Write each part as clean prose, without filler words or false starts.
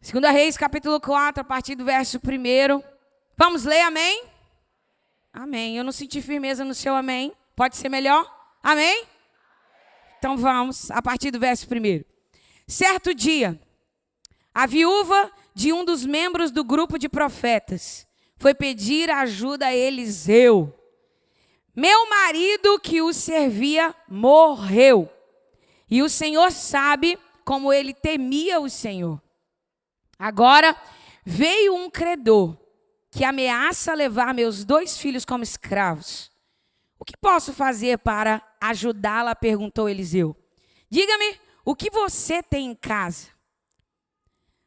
2 Reis, capítulo 4, a partir do verso 1. Vamos ler, amém? Amém. Eu não senti firmeza no seu amém. Pode ser melhor? Amém? Então vamos, a partir do verso 1. Certo dia, a viúva de um dos membros do grupo de profetas foi pedir ajuda a Eliseu. Meu marido que o servia morreu. E o Senhor sabe como ele temia o Senhor. Agora veio um credor que ameaça levar meus 2 filhos como escravos. O que posso fazer para ajudá-la? Perguntou Eliseu. Diga-me, o que você tem em casa?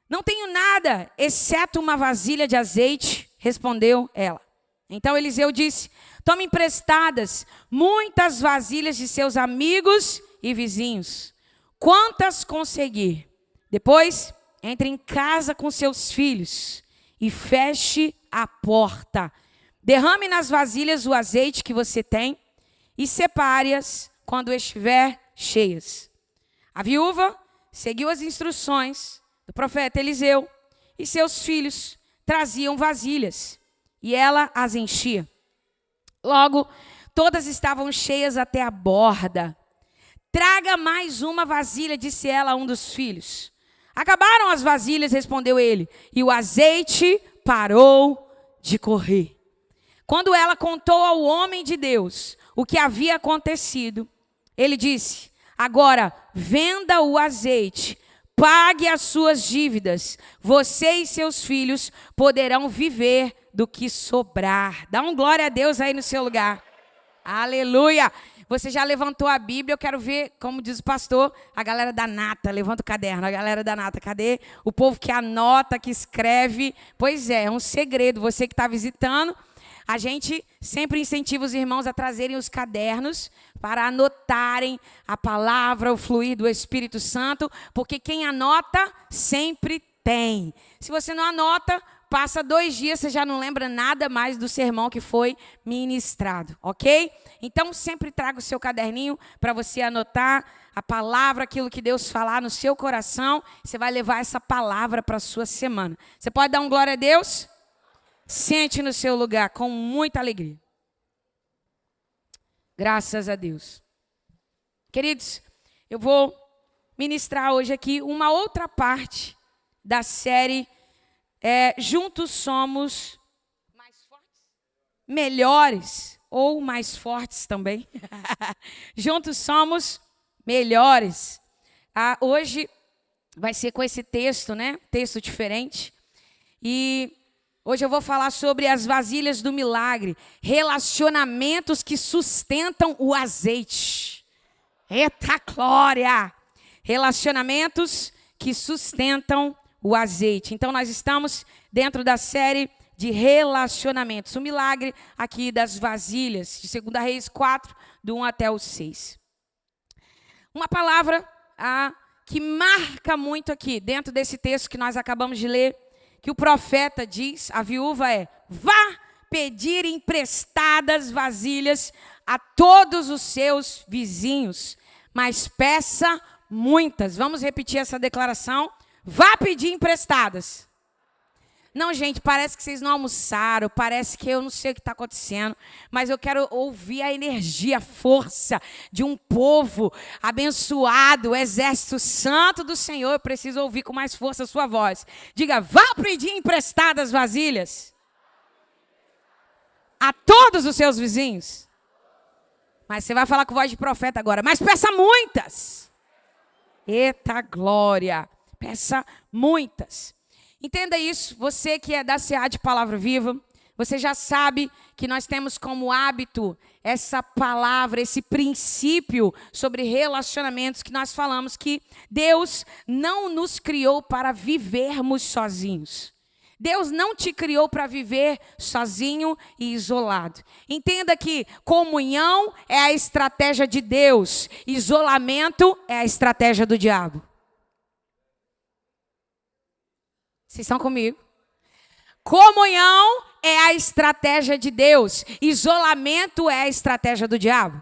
Não tenho nada, exceto uma vasilha de azeite, respondeu ela. Então Eliseu disse, tome emprestadas muitas vasilhas de seus amigos e vizinhos, quantas conseguir. Depois, entre em casa com seus filhos e feche a porta. Derrame nas vasilhas o azeite que você tem e separe-as quando estiver cheias. A viúva seguiu as instruções do profeta Eliseu e seus filhos traziam vasilhas e ela as enchia. Logo, todas estavam cheias até a borda. Traga mais uma vasilha, disse ela a um dos filhos. Acabaram as vasilhas, respondeu ele, e o azeite parou de correr. Quando ela contou ao homem de Deus o que havia acontecido, ele disse, agora venda o azeite, pague as suas dívidas, você e seus filhos poderão viver do que sobrar. Dá um glória a Deus aí no seu lugar. Aleluia! Você já levantou a Bíblia, eu quero ver, como diz o pastor, a galera da nata, levanta o caderno, a galera da nata, cadê? O povo que anota, que escreve. Pois é um segredo, você que está visitando, a gente sempre incentiva os irmãos a trazerem os cadernos para anotarem a palavra, o fluir do Espírito Santo, porque quem anota sempre tem. Se você não anota, passa 2 dias, você já não lembra nada mais do sermão que foi ministrado, ok? Então, sempre traga o seu caderninho para você anotar a palavra, aquilo que Deus falar no seu coração. Você vai levar essa palavra para a sua semana. Você pode dar um glória a Deus? Sente no seu lugar com muita alegria. Graças a Deus. Queridos, eu vou ministrar hoje aqui uma outra parte da série Juntos Somos mais fortes? Melhores ou mais fortes também. Juntos somos melhores. Hoje vai ser com esse texto, né? Texto diferente. E hoje eu vou falar sobre as vasilhas do milagre. Relacionamentos que sustentam o azeite. Eita glória! Relacionamentos que sustentam o azeite. Então nós estamos dentro da série de relacionamentos. O milagre aqui das vasilhas, de 2 Reis 4, do 1 até o 6. Uma palavra que marca muito aqui, dentro desse texto que nós acabamos de ler, que o profeta diz, a viúva vá pedir emprestadas vasilhas a todos os seus vizinhos, mas peça muitas. Vamos repetir essa declaração. Vá pedir emprestadas. Não, gente, parece que vocês não almoçaram, parece que eu não sei o que está acontecendo, mas eu quero ouvir a energia, a força de um povo abençoado, o exército santo do Senhor. Eu preciso ouvir com mais força a sua voz. Diga, vá pedir emprestadas vasilhas a todos os seus vizinhos. Mas você vai falar com voz de profeta agora, mas peça muitas. Eita glória, peça muitas. Entenda isso, você que é da CA de Palavra Viva, você já sabe que nós temos como hábito essa palavra, esse princípio sobre relacionamentos que nós falamos que Deus não nos criou para vivermos sozinhos. Deus não te criou para viver sozinho e isolado. Entenda que comunhão é a estratégia de Deus, isolamento é a estratégia do diabo. Vocês estão comigo? Comunhão é a estratégia de Deus. Isolamento é a estratégia do diabo.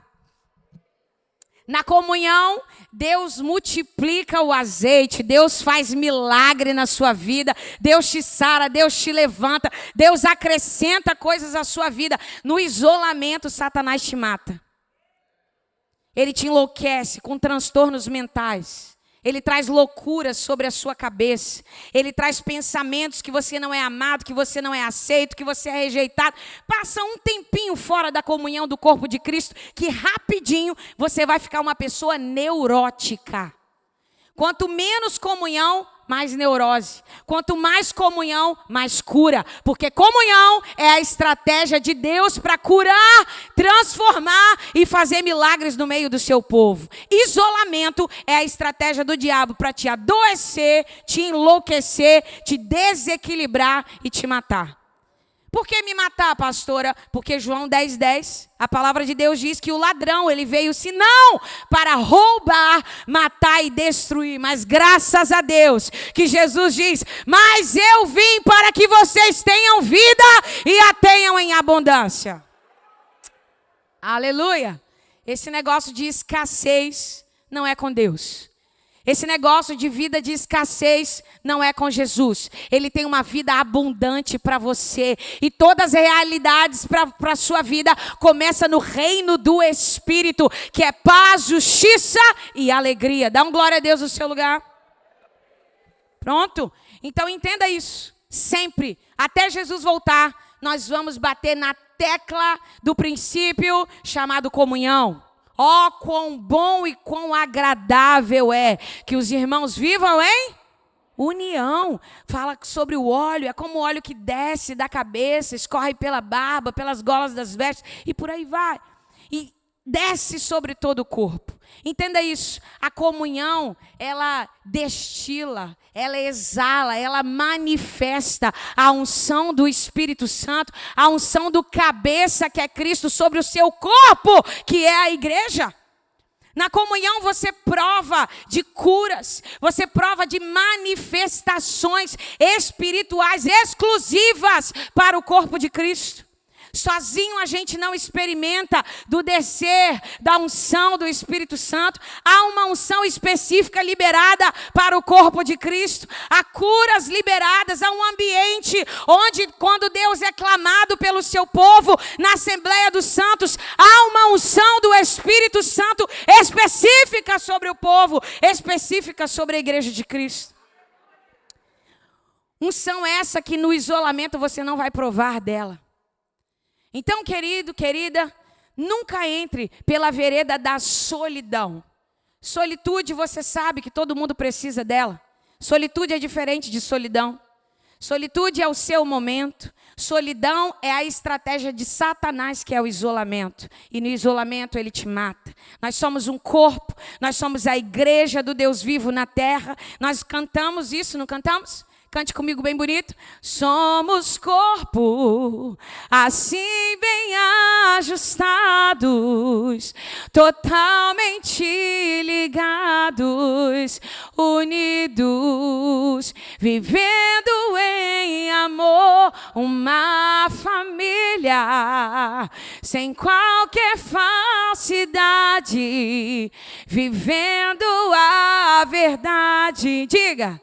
Na comunhão, Deus multiplica o azeite, Deus faz milagre na sua vida, Deus te sara, Deus te levanta, Deus acrescenta coisas à sua vida. No isolamento, Satanás te mata. Ele te enlouquece com transtornos mentais. Ele traz loucuras sobre a sua cabeça. Ele traz pensamentos que você não é amado, que você não é aceito, que você é rejeitado. Passa um tempinho fora da comunhão do corpo de Cristo, que rapidinho você vai ficar uma pessoa neurótica. Quanto menos comunhão, mais neurose. Quanto mais comunhão, mais cura. Porque comunhão é a estratégia de Deus para curar, transformar e fazer milagres no meio do seu povo. Isolamento é a estratégia do diabo para te adoecer, te enlouquecer, te desequilibrar e te matar. Por que me matar, pastora? Porque João 10:10, a palavra de Deus diz que o ladrão, ele veio senão para roubar, matar e destruir. Mas graças a Deus que Jesus diz, mas eu vim para que vocês tenham vida e a tenham em abundância. Aleluia. Esse negócio de escassez não é com Deus. Esse negócio de vida de escassez não é com Jesus. Ele tem uma vida abundante para você. E todas as realidades para a sua vida começam no reino do Espírito, que é paz, justiça e alegria. Dá um glória a Deus no seu lugar. Pronto? Então entenda isso. Sempre, até Jesus voltar, nós vamos bater na tecla do princípio chamado comunhão. Ó, quão bom e quão agradável é que os irmãos vivam em união. Fala sobre o óleo, é como o óleo que desce da cabeça, escorre pela barba, pelas golas das vestes e por aí vai. E desce sobre todo o corpo. Entenda isso, a comunhão, ela destila, ela exala, ela manifesta a unção do Espírito Santo, a unção do cabeça que é Cristo sobre o seu corpo, que é a igreja. Na comunhão você prova de curas, você prova de manifestações espirituais exclusivas para o corpo de Cristo. Sozinho a gente não experimenta do descer da unção do Espírito Santo. Há uma unção específica liberada para o corpo de Cristo. Há curas liberadas, há um ambiente onde, quando Deus é clamado pelo seu povo, na Assembleia dos Santos, há uma unção do Espírito Santo específica sobre o povo, específica sobre a igreja de Cristo. Unção essa que no isolamento você não vai provar dela. Então, querido, querida, nunca entre pela vereda da solidão. Solitude, você sabe que todo mundo precisa dela. Solitude é diferente de solidão. Solitude é o seu momento. Solidão é a estratégia de Satanás, que é o isolamento. E no isolamento ele te mata. Nós somos um corpo, nós somos a igreja do Deus vivo na terra. Nós cantamos isso, não cantamos? Cante comigo bem bonito. Somos corpo, assim bem ajustados, totalmente ligados, unidos, vivendo em amor, uma família, sem qualquer falsidade, vivendo a verdade. Diga.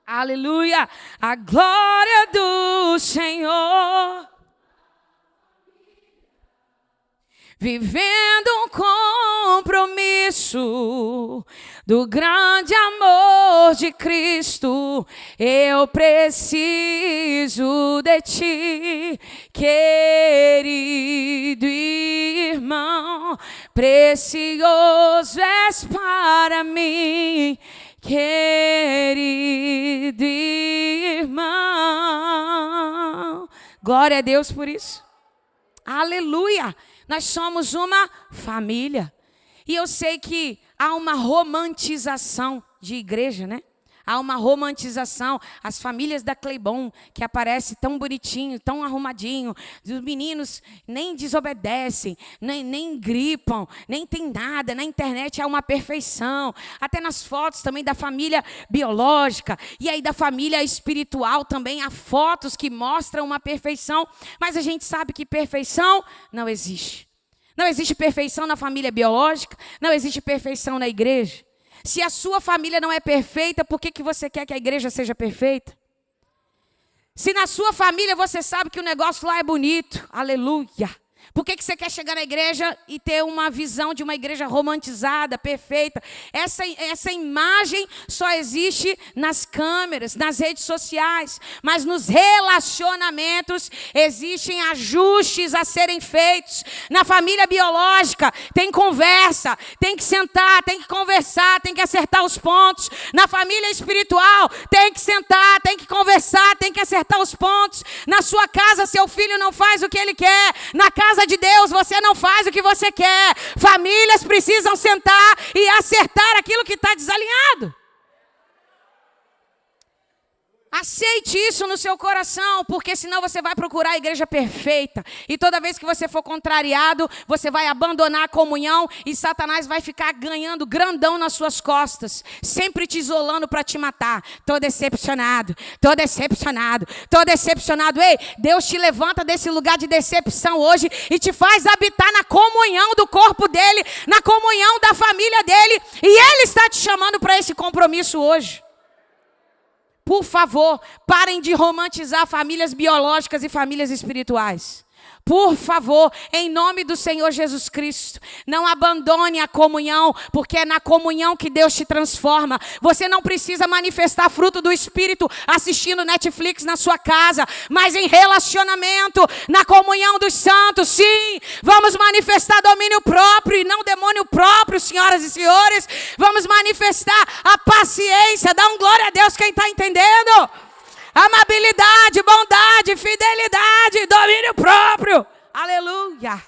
Aleluia, a glória do Senhor, vivendo um compromisso do grande amor de Cristo. Eu preciso de ti, querido irmão, precioso és para mim. Querido irmão, glória a Deus por isso. Aleluia, nós somos uma família. E eu sei que há uma romantização de igreja, né? Há uma romantização. As famílias da Cleibon, que aparecem tão bonitinho, tão arrumadinho. Os meninos nem desobedecem, nem gripam, nem tem nada. Na internet há uma perfeição. Até nas fotos também da família biológica. E aí da família espiritual também há fotos que mostram uma perfeição. Mas a gente sabe que perfeição não existe. Não existe perfeição na família biológica, não existe perfeição na igreja. Se a sua família não é perfeita, por que você quer que a igreja seja perfeita? Se na sua família você sabe que o negócio lá é bonito, aleluia. Por que você quer chegar na igreja e ter uma visão de uma igreja romantizada, perfeita? Essa imagem só existe nas câmeras, nas redes sociais. Mas nos relacionamentos existem ajustes a serem feitos. Na família biológica tem conversa, tem que sentar, tem que conversar, tem que acertar os pontos. Na família espiritual tem que sentar, tem que conversar, tem que acertar os pontos. Na sua casa seu filho não faz o que ele quer. Na casa de Deus, você não faz o que você quer. Famílias precisam sentar e acertar aquilo que está desalinhado. Aceite isso no seu coração, porque senão você vai procurar a igreja perfeita. E toda vez que você for contrariado, você vai abandonar a comunhão e Satanás vai ficar ganhando grandão nas suas costas, sempre te isolando para te matar. Tô decepcionado, tô decepcionado, tô decepcionado. Ei, Deus te levanta desse lugar de decepção hoje e te faz habitar na comunhão do corpo dele, na comunhão da família dele. E ele está te chamando para esse compromisso hoje. Por favor, parem de romantizar famílias biológicas e famílias espirituais. Por favor, em nome do Senhor Jesus Cristo, não abandone a comunhão, porque é na comunhão que Deus te transforma. Você não precisa manifestar fruto do Espírito assistindo Netflix na sua casa, mas em relacionamento, na comunhão dos santos, sim. Vamos manifestar domínio próprio e não demônio próprio, senhoras e senhores. Vamos manifestar a paciência. Dá um glória a Deus quem está entendendo. Amabilidade, bondade, fidelidade, domínio próprio. Aleluia.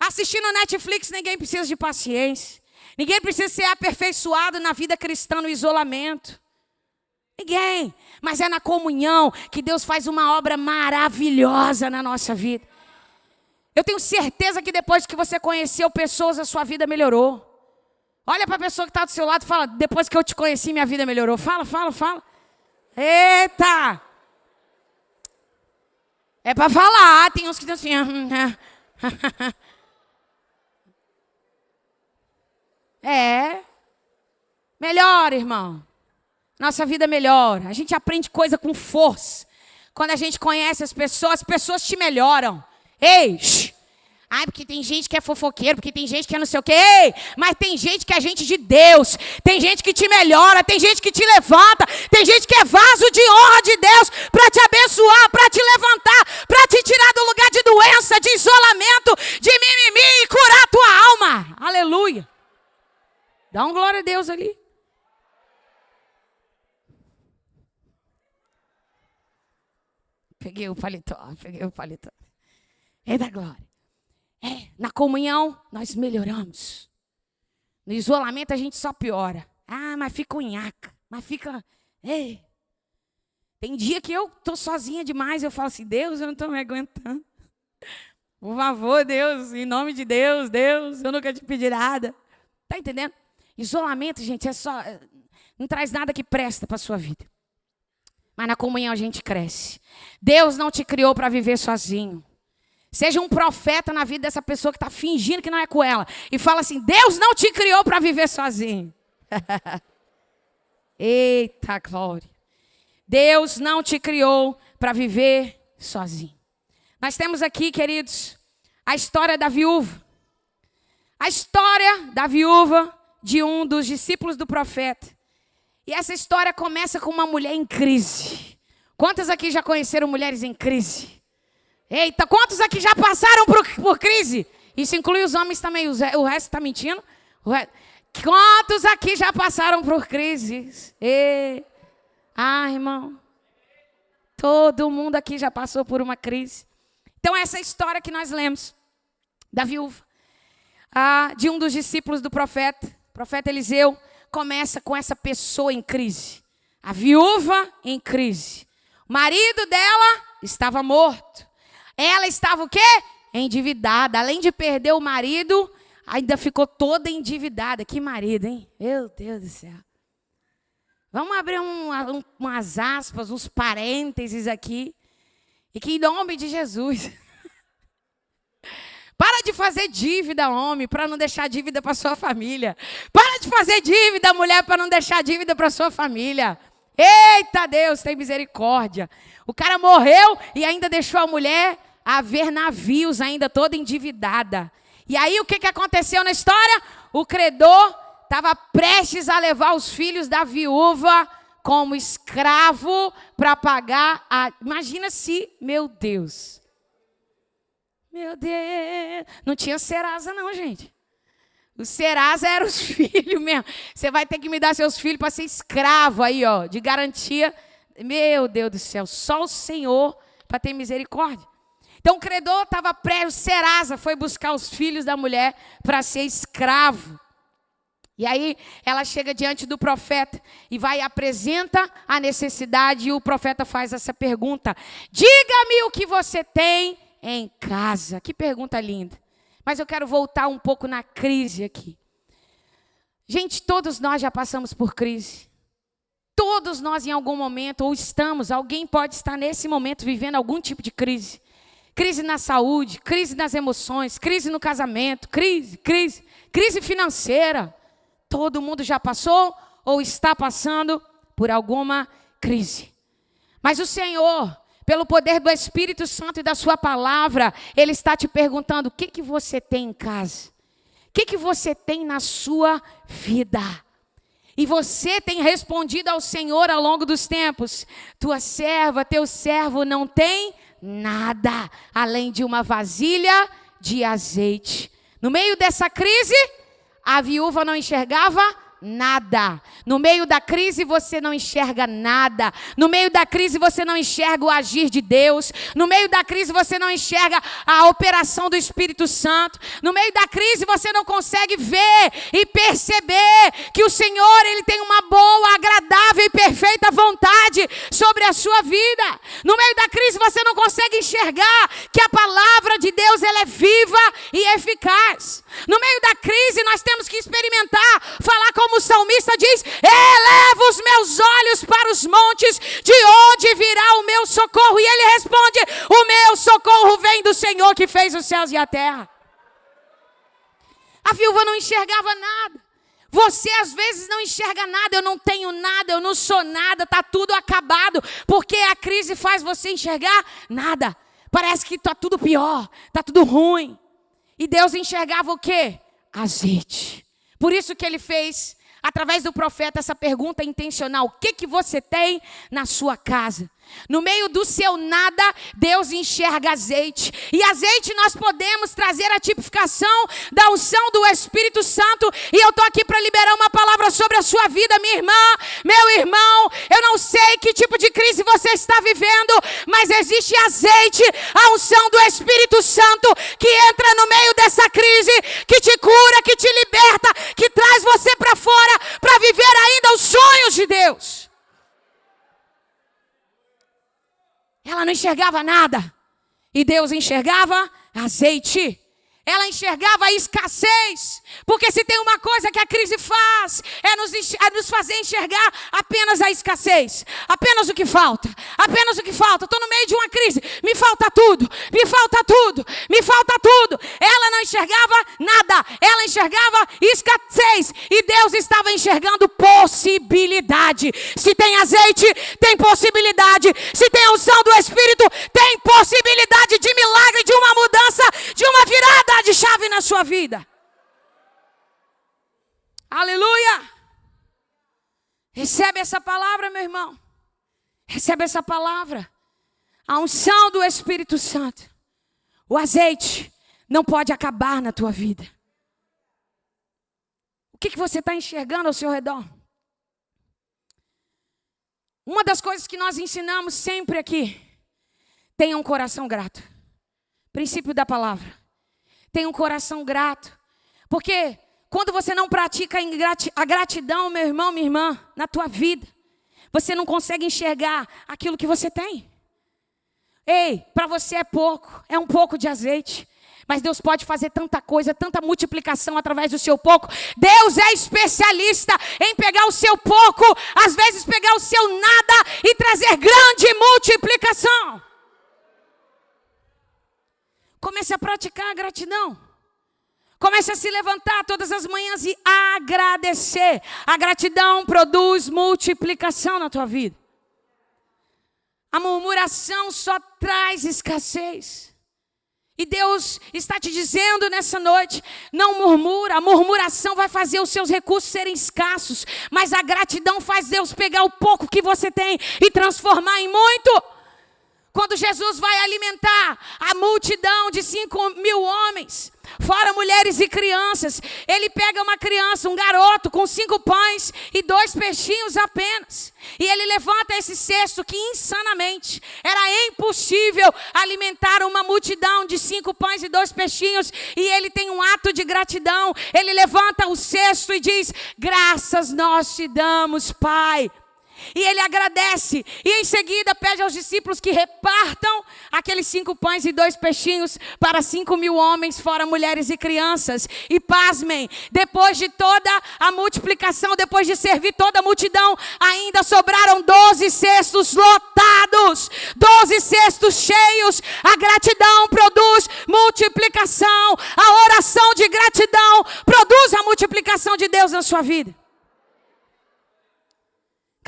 Assistindo Netflix, ninguém precisa de paciência. Ninguém precisa ser aperfeiçoado na vida cristã no isolamento. Ninguém. Mas é na comunhão que Deus faz uma obra maravilhosa na nossa vida. Eu tenho certeza que depois que você conheceu pessoas, a sua vida melhorou. Olha para a pessoa que está do seu lado e fala, depois que eu te conheci, minha vida melhorou. Fala. Eita! É para falar, tem uns que dizem assim. Melhora, irmão. Nossa vida melhora. A gente aprende coisa com força. Quando a gente conhece as pessoas te melhoram. Ei, ai, porque tem gente que é fofoqueiro, porque tem gente que é não sei o quê. Ei, mas tem gente que é gente de Deus. Tem gente que te melhora, tem gente que te levanta. Tem gente que é vaso de honra de Deus para te abençoar, para te levantar, para te tirar do lugar de doença, de isolamento, de mimimi e curar a tua alma. Aleluia. Dá um glória a Deus ali. Peguei o paletó. Eita glória. Na comunhão, nós melhoramos. No isolamento, a gente só piora. Ah, mas fica unhaca. Mas fica... Ei. Tem dia que eu tô sozinha demais. Eu falo assim, Deus, eu não tô me aguentando. Por favor, Deus, em nome de Deus, eu nunca te pedi nada. Tá entendendo? Isolamento, gente, não traz nada que presta para a sua vida. Mas na comunhão a gente cresce. Deus não te criou para viver sozinho. Seja um profeta na vida dessa pessoa que está fingindo que não é com ela. E fala assim, Deus não te criou para viver sozinho. Eita glória. Deus não te criou para viver sozinho. Nós temos aqui, queridos, a história da viúva. A história da viúva de um dos discípulos do profeta. E essa história começa com uma mulher em crise. Quantas aqui já conheceram mulheres em crise? Eita, quantos aqui já passaram por crise? Isso inclui os homens também, o resto está mentindo? Quantos aqui já passaram por crises? Irmão, todo mundo aqui já passou por uma crise. Então essa história que nós lemos, da viúva, de um dos discípulos do profeta Eliseu, começa com essa pessoa em crise. A viúva em crise. O marido dela estava morto. Ela estava o quê? Endividada. Além de perder o marido, ainda ficou toda endividada. Que marido, hein? Meu Deus do céu. Vamos abrir umas aspas, uns parênteses aqui. E que em nome de Jesus. Para de fazer dívida, homem, para não deixar dívida para sua família. Para de fazer dívida, mulher, para não deixar dívida para sua família. Eita Deus, tem misericórdia. O cara morreu e ainda deixou a mulher a ver navios ainda toda endividada. E aí o que aconteceu na história? O credor estava prestes a levar os filhos da viúva como escravo para pagar a... Imagina se, meu Deus. Meu Deus. Não tinha Serasa não, gente. O Serasa eram os filhos mesmo. Você vai ter que me dar seus filhos para ser escravo aí, ó, de garantia. Meu Deus do céu, só o Senhor para ter misericórdia. Então o credor estava prévio, Serasa foi buscar os filhos da mulher para ser escravo. E aí ela chega diante do profeta e vai e apresenta a necessidade. E o profeta faz essa pergunta: diga-me o que você tem em casa. Que pergunta linda. Mas eu quero voltar um pouco na crise aqui. Gente, todos nós já passamos por crise. Todos nós em algum momento, ou estamos, alguém pode estar nesse momento vivendo algum tipo de crise. Crise na saúde, crise nas emoções, crise no casamento, crise financeira. Todo mundo já passou ou está passando por alguma crise. Mas o Senhor, pelo poder do Espírito Santo e da sua palavra, Ele está te perguntando: o que você tem em casa? O que você tem na sua vida? E você tem respondido ao Senhor ao longo dos tempos: tua serva, teu servo não tem nada, além de uma vasilha de azeite. No meio dessa crise, a viúva não enxergava nada. No meio da crise você não enxerga nada. No meio da crise você não enxerga o agir de Deus. No meio da crise você não enxerga a operação do Espírito Santo. No meio da crise você não consegue ver e perceber que o Senhor, Ele tem uma boa, agradável e perfeita vontade sobre a sua vida. No meio da crise você não consegue enxergar que a palavra de Deus, ela é viva e eficaz. No meio da crise nós temos que experimentar, falar como o salmista diz: eleva os meus olhos para os montes, de onde virá o meu socorro? E ele responde: o meu socorro vem do Senhor que fez os céus e a terra. A viúva não enxergava nada. Você às vezes não enxerga nada. Eu não tenho nada, eu não sou nada, está tudo acabado. Porque a crise faz você enxergar nada. Parece que está tudo pior, está tudo ruim. E Deus enxergava o quê? Azeite. Por isso que Ele fez, através do profeta, essa pergunta intencional: o que você tem na sua casa? No meio do seu nada, Deus enxerga azeite. E azeite nós podemos trazer a tipificação da unção do Espírito Santo. E eu estou aqui para liberar uma palavra sobre a sua vida, minha irmã, meu irmão. Eu não sei que tipo de crise você está vivendo, mas existe azeite, a unção do Espírito Santo, que entra no meio dessa crise, que te cura, que te liberta, que traz você para fora, para viver ainda os sonhos de Deus. Ela não enxergava nada. E Deus enxergava azeite. Ela enxergava a escassez. Porque se tem uma coisa que a crise faz, é nos fazer enxergar apenas a escassez. Apenas o que falta. Apenas o que falta. Estou no meio de uma crise. Me falta tudo. Me falta tudo. Me falta tudo. Ela não enxergava nada. Ela enxergava escassez. E Deus estava enxergando possibilidade. Se tem azeite, tem possibilidade. Se tem unção do Espírito, tem possibilidade de milagre, de uma mudança, de uma virada de chave na sua vida. Aleluia! Recebe essa palavra, meu irmão. Recebe essa palavra. A unção do Espírito Santo. O azeite não pode acabar na tua vida. O que você está enxergando ao seu redor? Uma das coisas que nós ensinamos sempre aqui: tenha um coração grato. Princípio da palavra. Tenha um coração grato. Porque quando você não pratica a gratidão, meu irmão, minha irmã, na tua vida, você não consegue enxergar aquilo que você tem. Ei, para você é um pouco de azeite. Mas Deus pode fazer tanta coisa, tanta multiplicação através do seu pouco. Deus é especialista em pegar o seu pouco, às vezes pegar o seu nada e trazer grande multiplicação. Comece a praticar a gratidão. Comece a se levantar todas as manhãs e agradecer. A gratidão produz multiplicação na tua vida. A murmuração só traz escassez. E Deus está te dizendo nessa noite, não murmura. A murmuração vai fazer os seus recursos serem escassos. Mas a gratidão faz Deus pegar o pouco que você tem e transformar em muito. Quando Jesus vai alimentar a multidão de 5.000 homens, fora mulheres e crianças, ele pega uma criança, um garoto com 5 pães e 2 peixinhos apenas. E ele levanta esse cesto que insanamente era impossível alimentar uma multidão de 5 pães e 2 peixinhos. E ele tem um ato de gratidão. Ele levanta o cesto e diz: graças nós te damos, Pai. E ele agradece, e em seguida pede aos discípulos que repartam aqueles 5 pães e 2 peixinhos para 5.000 homens, fora mulheres e crianças. E pasmem, depois de toda a multiplicação, depois de servir toda a multidão, ainda sobraram 12 cestos lotados, 12 cestos cheios. A gratidão produz multiplicação, a oração de gratidão produz a multiplicação de Deus na sua vida.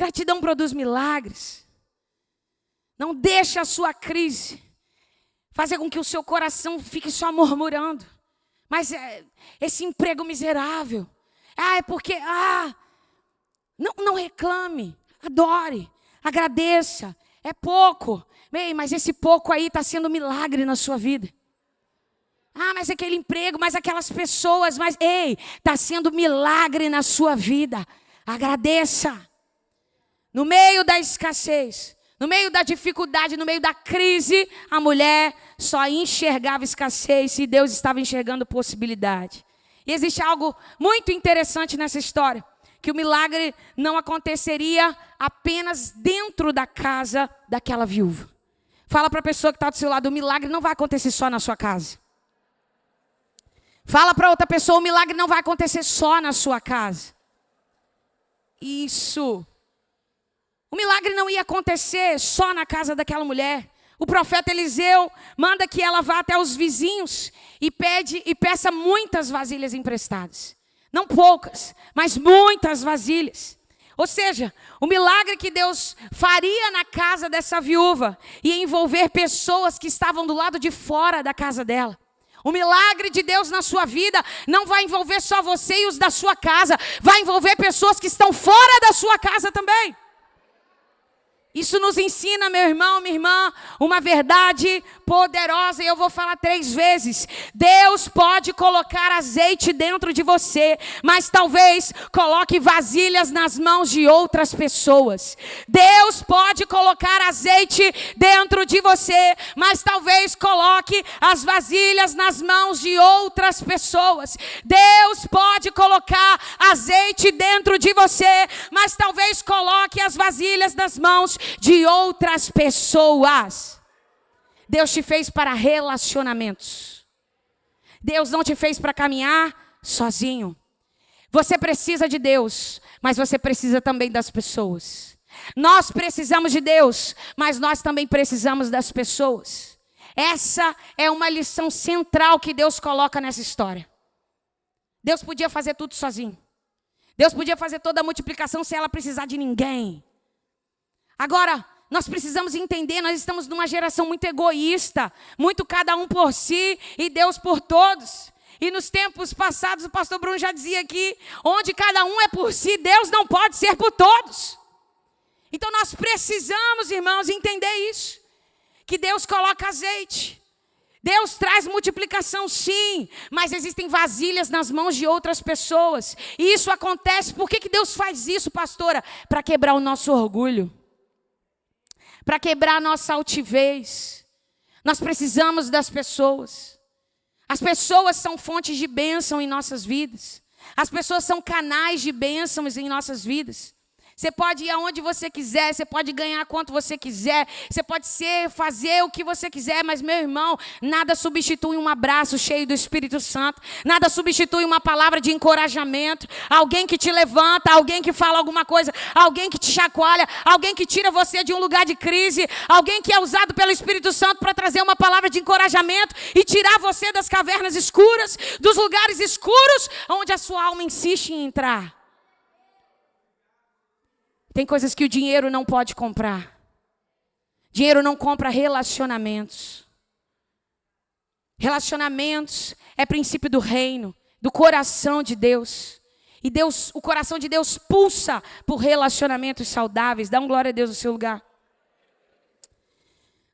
Gratidão produz milagres. Não deixe a sua crise fazer com que o seu coração fique só murmurando. Mas esse emprego miserável. É porque... Não reclame. Adore. Agradeça. É pouco. Bem, mas esse pouco aí está sendo milagre na sua vida. Mas aquele emprego, mas aquelas pessoas. Mas, está sendo milagre na sua vida. Agradeça. No meio da escassez, no meio da dificuldade, no meio da crise, a mulher só enxergava escassez e Deus estava enxergando possibilidade. E existe algo muito interessante nessa história, que o milagre não aconteceria apenas dentro da casa daquela viúva. Fala para a pessoa que está do seu lado, o milagre não vai acontecer só na sua casa. Fala para outra pessoa, o milagre não vai acontecer só na sua casa. Isso. O milagre não ia acontecer só na casa daquela mulher. O profeta Eliseu manda que ela vá até os vizinhos e peça muitas vasilhas emprestadas. Não poucas, mas muitas vasilhas. Ou seja, o milagre que Deus faria na casa dessa viúva ia envolver pessoas que estavam do lado de fora da casa dela. O milagre de Deus na sua vida não vai envolver só você e os da sua casa. Vai envolver pessoas que estão fora da sua casa também. Isso nos ensina, meu irmão, minha irmã, uma verdade poderosa, e eu vou falar 3 vezes. Deus pode colocar azeite dentro de você, mas talvez coloque vasilhas nas mãos de outras pessoas. Deus pode colocar azeite dentro de você, mas talvez coloque as vasilhas nas mãos de outras pessoas. Deus pode colocar azeite dentro de você, mas talvez coloque as vasilhas nas mãos de outras pessoas. Deus te fez para relacionamentos. Deus não te fez para caminhar sozinho. Você precisa de Deus, mas você precisa também das pessoas. Nós precisamos de Deus, mas nós também precisamos das pessoas. Essa é uma lição central que Deus coloca nessa história. Deus podia fazer tudo sozinho. Deus podia fazer toda a multiplicação sem ela precisar de ninguém. Agora, nós precisamos entender, nós estamos numa geração muito egoísta, muito cada um por si e Deus por todos. E nos tempos passados, o pastor Bruno já dizia aqui, onde cada um é por si, Deus não pode ser por todos. Então nós precisamos, irmãos, entender isso, que Deus coloca azeite. Deus traz multiplicação, sim, mas existem vasilhas nas mãos de outras pessoas. E isso acontece, por que Deus faz isso, pastora? Para quebrar o nosso orgulho. Para quebrar a nossa altivez. Nós precisamos das pessoas. As pessoas são fontes de bênção em nossas vidas. As pessoas são canais de bênçãos em nossas vidas. Você pode ir aonde você quiser, você pode ganhar quanto você quiser, você pode fazer o que você quiser, mas, meu irmão, nada substitui um abraço cheio do Espírito Santo, nada substitui uma palavra de encorajamento, alguém que te levanta, alguém que fala alguma coisa, alguém que te chacoalha, alguém que tira você de um lugar de crise, alguém que é usado pelo Espírito Santo para trazer uma palavra de encorajamento e tirar você das cavernas escuras, dos lugares escuros, onde a sua alma insiste em entrar. Tem coisas que o dinheiro não pode comprar. Dinheiro não compra relacionamentos. Relacionamentos é princípio do reino, do coração de Deus. E Deus, o coração de Deus pulsa por relacionamentos saudáveis. Dá um glória a Deus no seu lugar.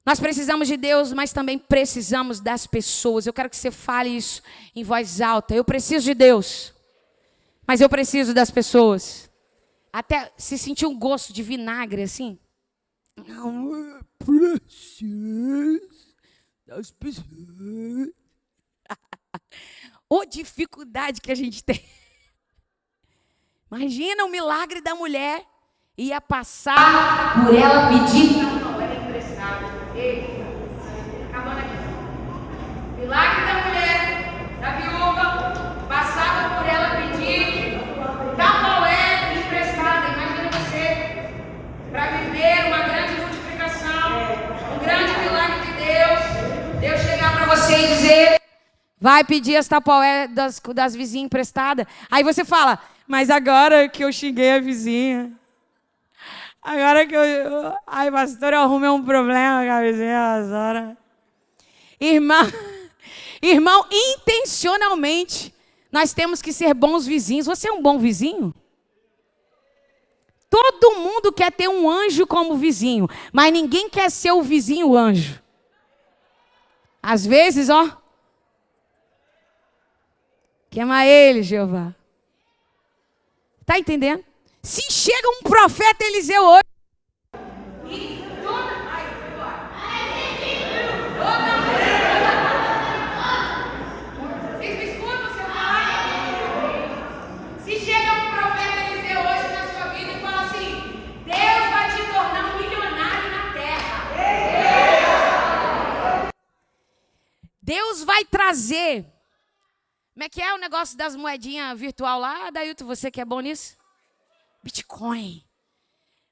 Nós precisamos de Deus, mas também precisamos das pessoas. Eu quero que você fale isso em voz alta. Eu preciso de Deus, mas eu preciso das pessoas. Até se sentir um gosto de vinagre assim. Não, preciso das pessoas. Ô dificuldade que a gente tem. Imagina o milagre da mulher. Ia passar por ela pedir. Não, era emprestado. Acabando aqui. Milagre da mulher, da viúva, passava por ela pedir. Tapaué emprestada. Imagina você, para viver uma grande multiplicação, um grande milagre de Deus. Deus chegar para você e dizer: vai pedir as tapaué das vizinhas emprestadas. Aí você fala: mas agora que eu xinguei a vizinha, agora que eu... Ai, pastor, eu arrumei um problema com a vizinha agora. Irmão, intencionalmente, nós temos que ser bons vizinhos. Você é um bom vizinho? Todo mundo quer ter um anjo como vizinho, mas ninguém quer ser o vizinho anjo. Às vezes, ó, queima ele, Jeová. Tá entendendo? Se chega um profeta Eliseu hoje. Vocês me escutam, seu pai? Se chega um profeta Eliseu hoje na sua vida e fala assim: Deus vai te tornar um milionário na terra. Deus vai trazer. Como é que é o negócio das moedinhas virtual lá, Dailton? Você que é bom nisso? Bitcoin.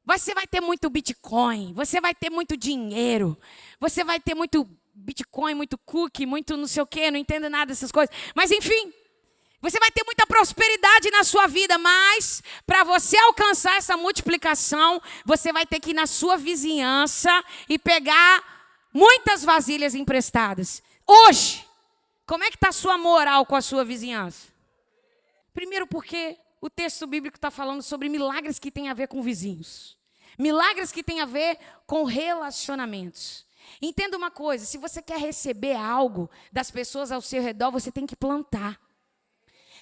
Você vai ter muito Bitcoin. Você vai ter muito dinheiro. Você vai ter muito Bitcoin, muito cookie, muito não sei o quê. Não entendo nada dessas coisas. Mas enfim, você vai ter muita prosperidade na sua vida. Mas para você alcançar essa multiplicação, você vai ter que ir na sua vizinhança e pegar muitas vasilhas emprestadas. Hoje, como é que está a sua moral com a sua vizinhança? Primeiro porque o texto bíblico está falando sobre milagres que têm a ver com vizinhos. Milagres que têm a ver com relacionamentos. Entenda uma coisa, se você quer receber algo das pessoas ao seu redor, você tem que plantar.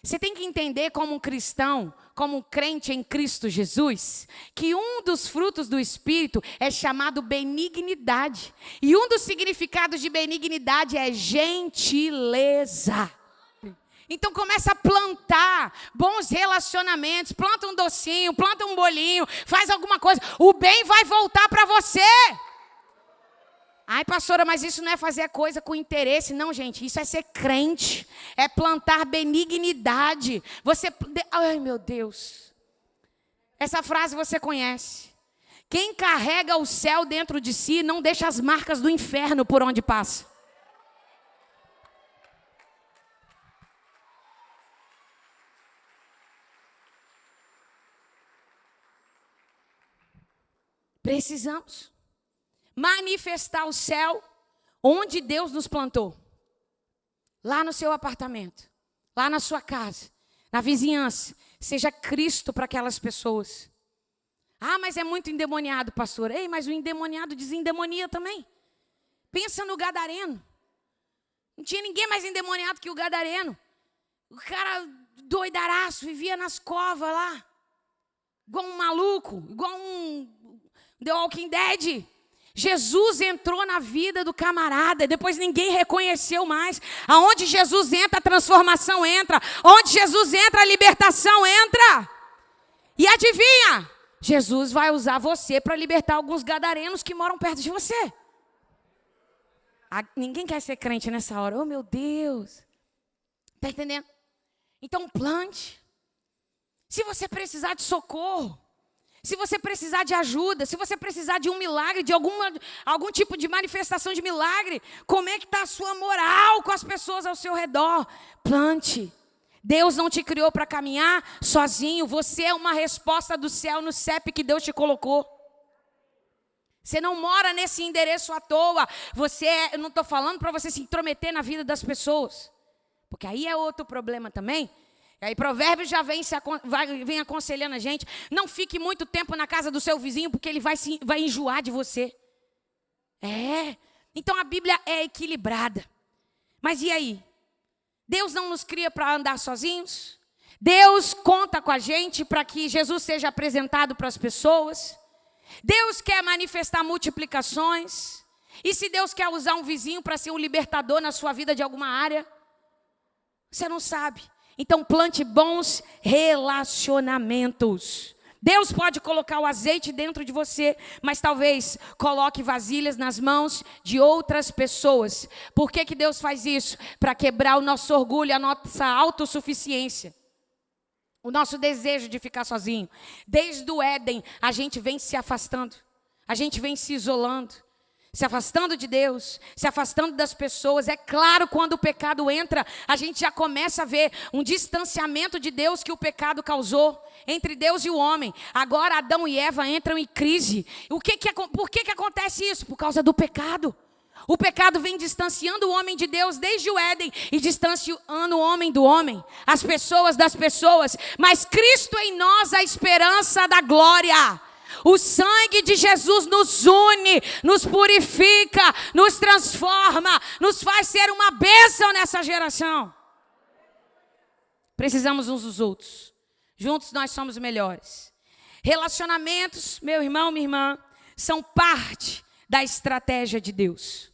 Você tem que entender como um cristão, como um crente em Cristo Jesus, que um dos frutos do Espírito é chamado benignidade. E um dos significados de benignidade é gentileza. Então começa a plantar bons relacionamentos, planta um docinho, planta um bolinho, faz alguma coisa. O bem vai voltar para você. Ai, pastora, mas isso não é fazer coisa com interesse. Não, gente, isso é ser crente. É plantar benignidade. Ai, meu Deus. Essa frase você conhece. Quem carrega o céu dentro de si não deixa as marcas do inferno por onde passa. Precisamos manifestar o céu onde Deus nos plantou. Lá no seu apartamento, lá na sua casa, na vizinhança. Seja Cristo para aquelas pessoas. Ah, mas é muito endemoniado, pastor. Ei, mas o endemoniado desendemonia também. Pensa no gadareno. Não tinha ninguém mais endemoniado que o gadareno. O cara doidaraço, vivia nas covas lá. Igual um maluco, igual um The Walking Dead. Jesus entrou na vida do camarada, depois ninguém reconheceu mais. Aonde Jesus entra, a transformação entra. Onde Jesus entra, a libertação entra. E adivinha? Jesus vai usar você para libertar alguns gadarenos que moram perto de você. Ninguém quer ser crente nessa hora. Oh, meu Deus. Está entendendo? Então plante. Se você precisar de socorro, se você precisar de ajuda, se você precisar de um milagre, de algum tipo de manifestação de milagre, como é que está a sua moral com as pessoas ao seu redor? Plante. Deus não te criou para caminhar sozinho. Você é uma resposta do céu no CEP que Deus te colocou. Você não mora nesse endereço à toa. Eu não estou falando para você se intrometer na vida das pessoas. Porque aí é outro problema também. E aí Provérbios já vem aconselhando a gente. Não fique muito tempo na casa do seu vizinho, porque ele vai enjoar de você. Então a Bíblia é equilibrada. Mas e aí? Deus não nos cria para andar sozinhos? Deus conta com a gente para que Jesus seja apresentado para as pessoas? Deus quer manifestar multiplicações? E se Deus quer usar um vizinho para ser um libertador na sua vida de alguma área? Você não sabe. Então plante bons relacionamentos. Deus pode colocar o azeite dentro de você, mas talvez coloque vasilhas nas mãos de outras pessoas. Por que Deus faz isso? Para quebrar o nosso orgulho, a nossa autossuficiência. O nosso desejo de ficar sozinho. Desde o Éden, a gente vem se afastando. A gente vem se isolando. Se afastando de Deus, se afastando das pessoas. É claro, quando o pecado entra, a gente já começa a ver um distanciamento de Deus que o pecado causou entre Deus e o homem. Agora Adão e Eva entram em crise. Por que acontece isso? Por causa do pecado. O pecado vem distanciando o homem de Deus desde o Éden e distanciando o homem do homem, as pessoas das pessoas. Mas Cristo em nós, a esperança da glória. O sangue de Jesus nos une, nos purifica, nos transforma, nos faz ser uma bênção nessa geração. Precisamos uns dos outros. Juntos nós somos melhores. Relacionamentos, meu irmão, minha irmã, são parte da estratégia de Deus.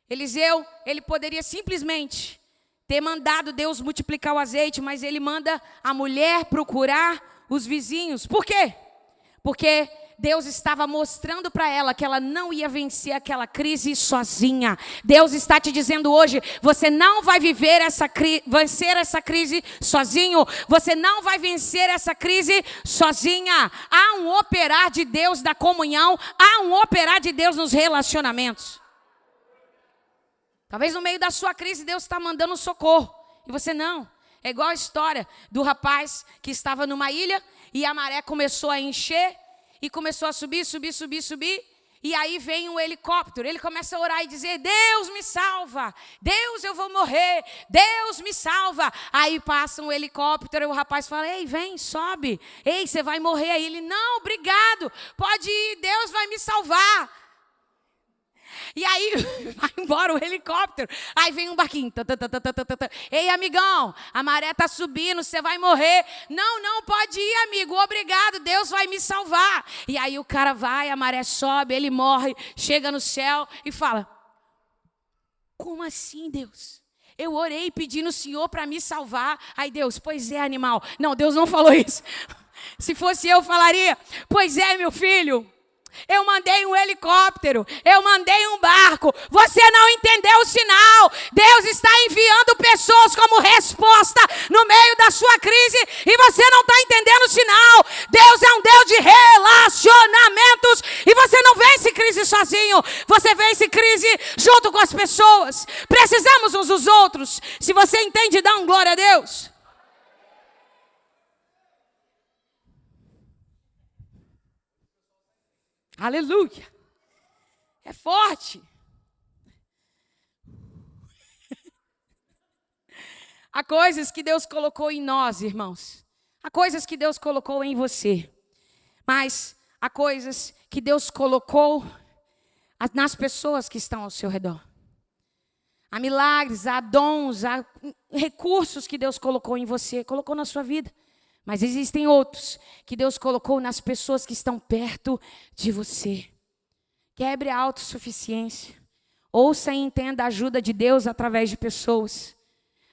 Eliseu, ele poderia simplesmente ter mandado Deus multiplicar o azeite, mas ele manda a mulher procurar os vizinhos. Por quê? Porque Deus estava mostrando para ela que ela não ia vencer aquela crise sozinha. Deus está te dizendo hoje, você não vai vencer essa crise sozinho. Você não vai vencer essa crise sozinha. Há um operar de Deus da comunhão, há um operar de Deus nos relacionamentos. Talvez no meio da sua crise Deus está mandando socorro. E você não. É igual a história do rapaz que estava numa ilha e a maré começou a encher e começou a subir. E aí vem um helicóptero. Ele começa a orar e dizer, Deus me salva. Deus, eu vou morrer. Deus me salva. Aí passa um helicóptero e o rapaz fala, ei, vem, sobe. Ei, você vai morrer. Aí ele, não, obrigado. Pode ir, Deus vai me salvar. E aí vai embora o helicóptero. Aí vem um barquinho. Ei, amigão, a maré está subindo, você vai morrer. Não, pode ir, amigo, obrigado, Deus vai me salvar. E aí o cara vai, a maré sobe, ele morre, chega no céu e fala, como assim, Deus? Eu orei pedindo o Senhor para me salvar. Aí Deus, pois é, animal. Não, Deus não falou isso. Se fosse eu falaria, pois é, meu filho. Eu mandei um helicóptero, eu mandei um barco, você não entendeu o sinal. Deus está enviando pessoas como resposta no meio da sua crise e você não está entendendo o sinal. Deus é um Deus de relacionamentos e você não vence crise sozinho, você vence crise junto com as pessoas. Precisamos uns dos outros. Se você entende, dá um glória a Deus. Aleluia. É forte. Há coisas que Deus colocou em nós, irmãos. Há coisas que Deus colocou em você. Mas há coisas que Deus colocou nas pessoas que estão ao seu redor. Há milagres, há dons, há recursos que Deus colocou em você, colocou na sua vida. Mas existem outros que Deus colocou nas pessoas que estão perto de você. Quebre a autossuficiência. Ouça e entenda a ajuda de Deus através de pessoas.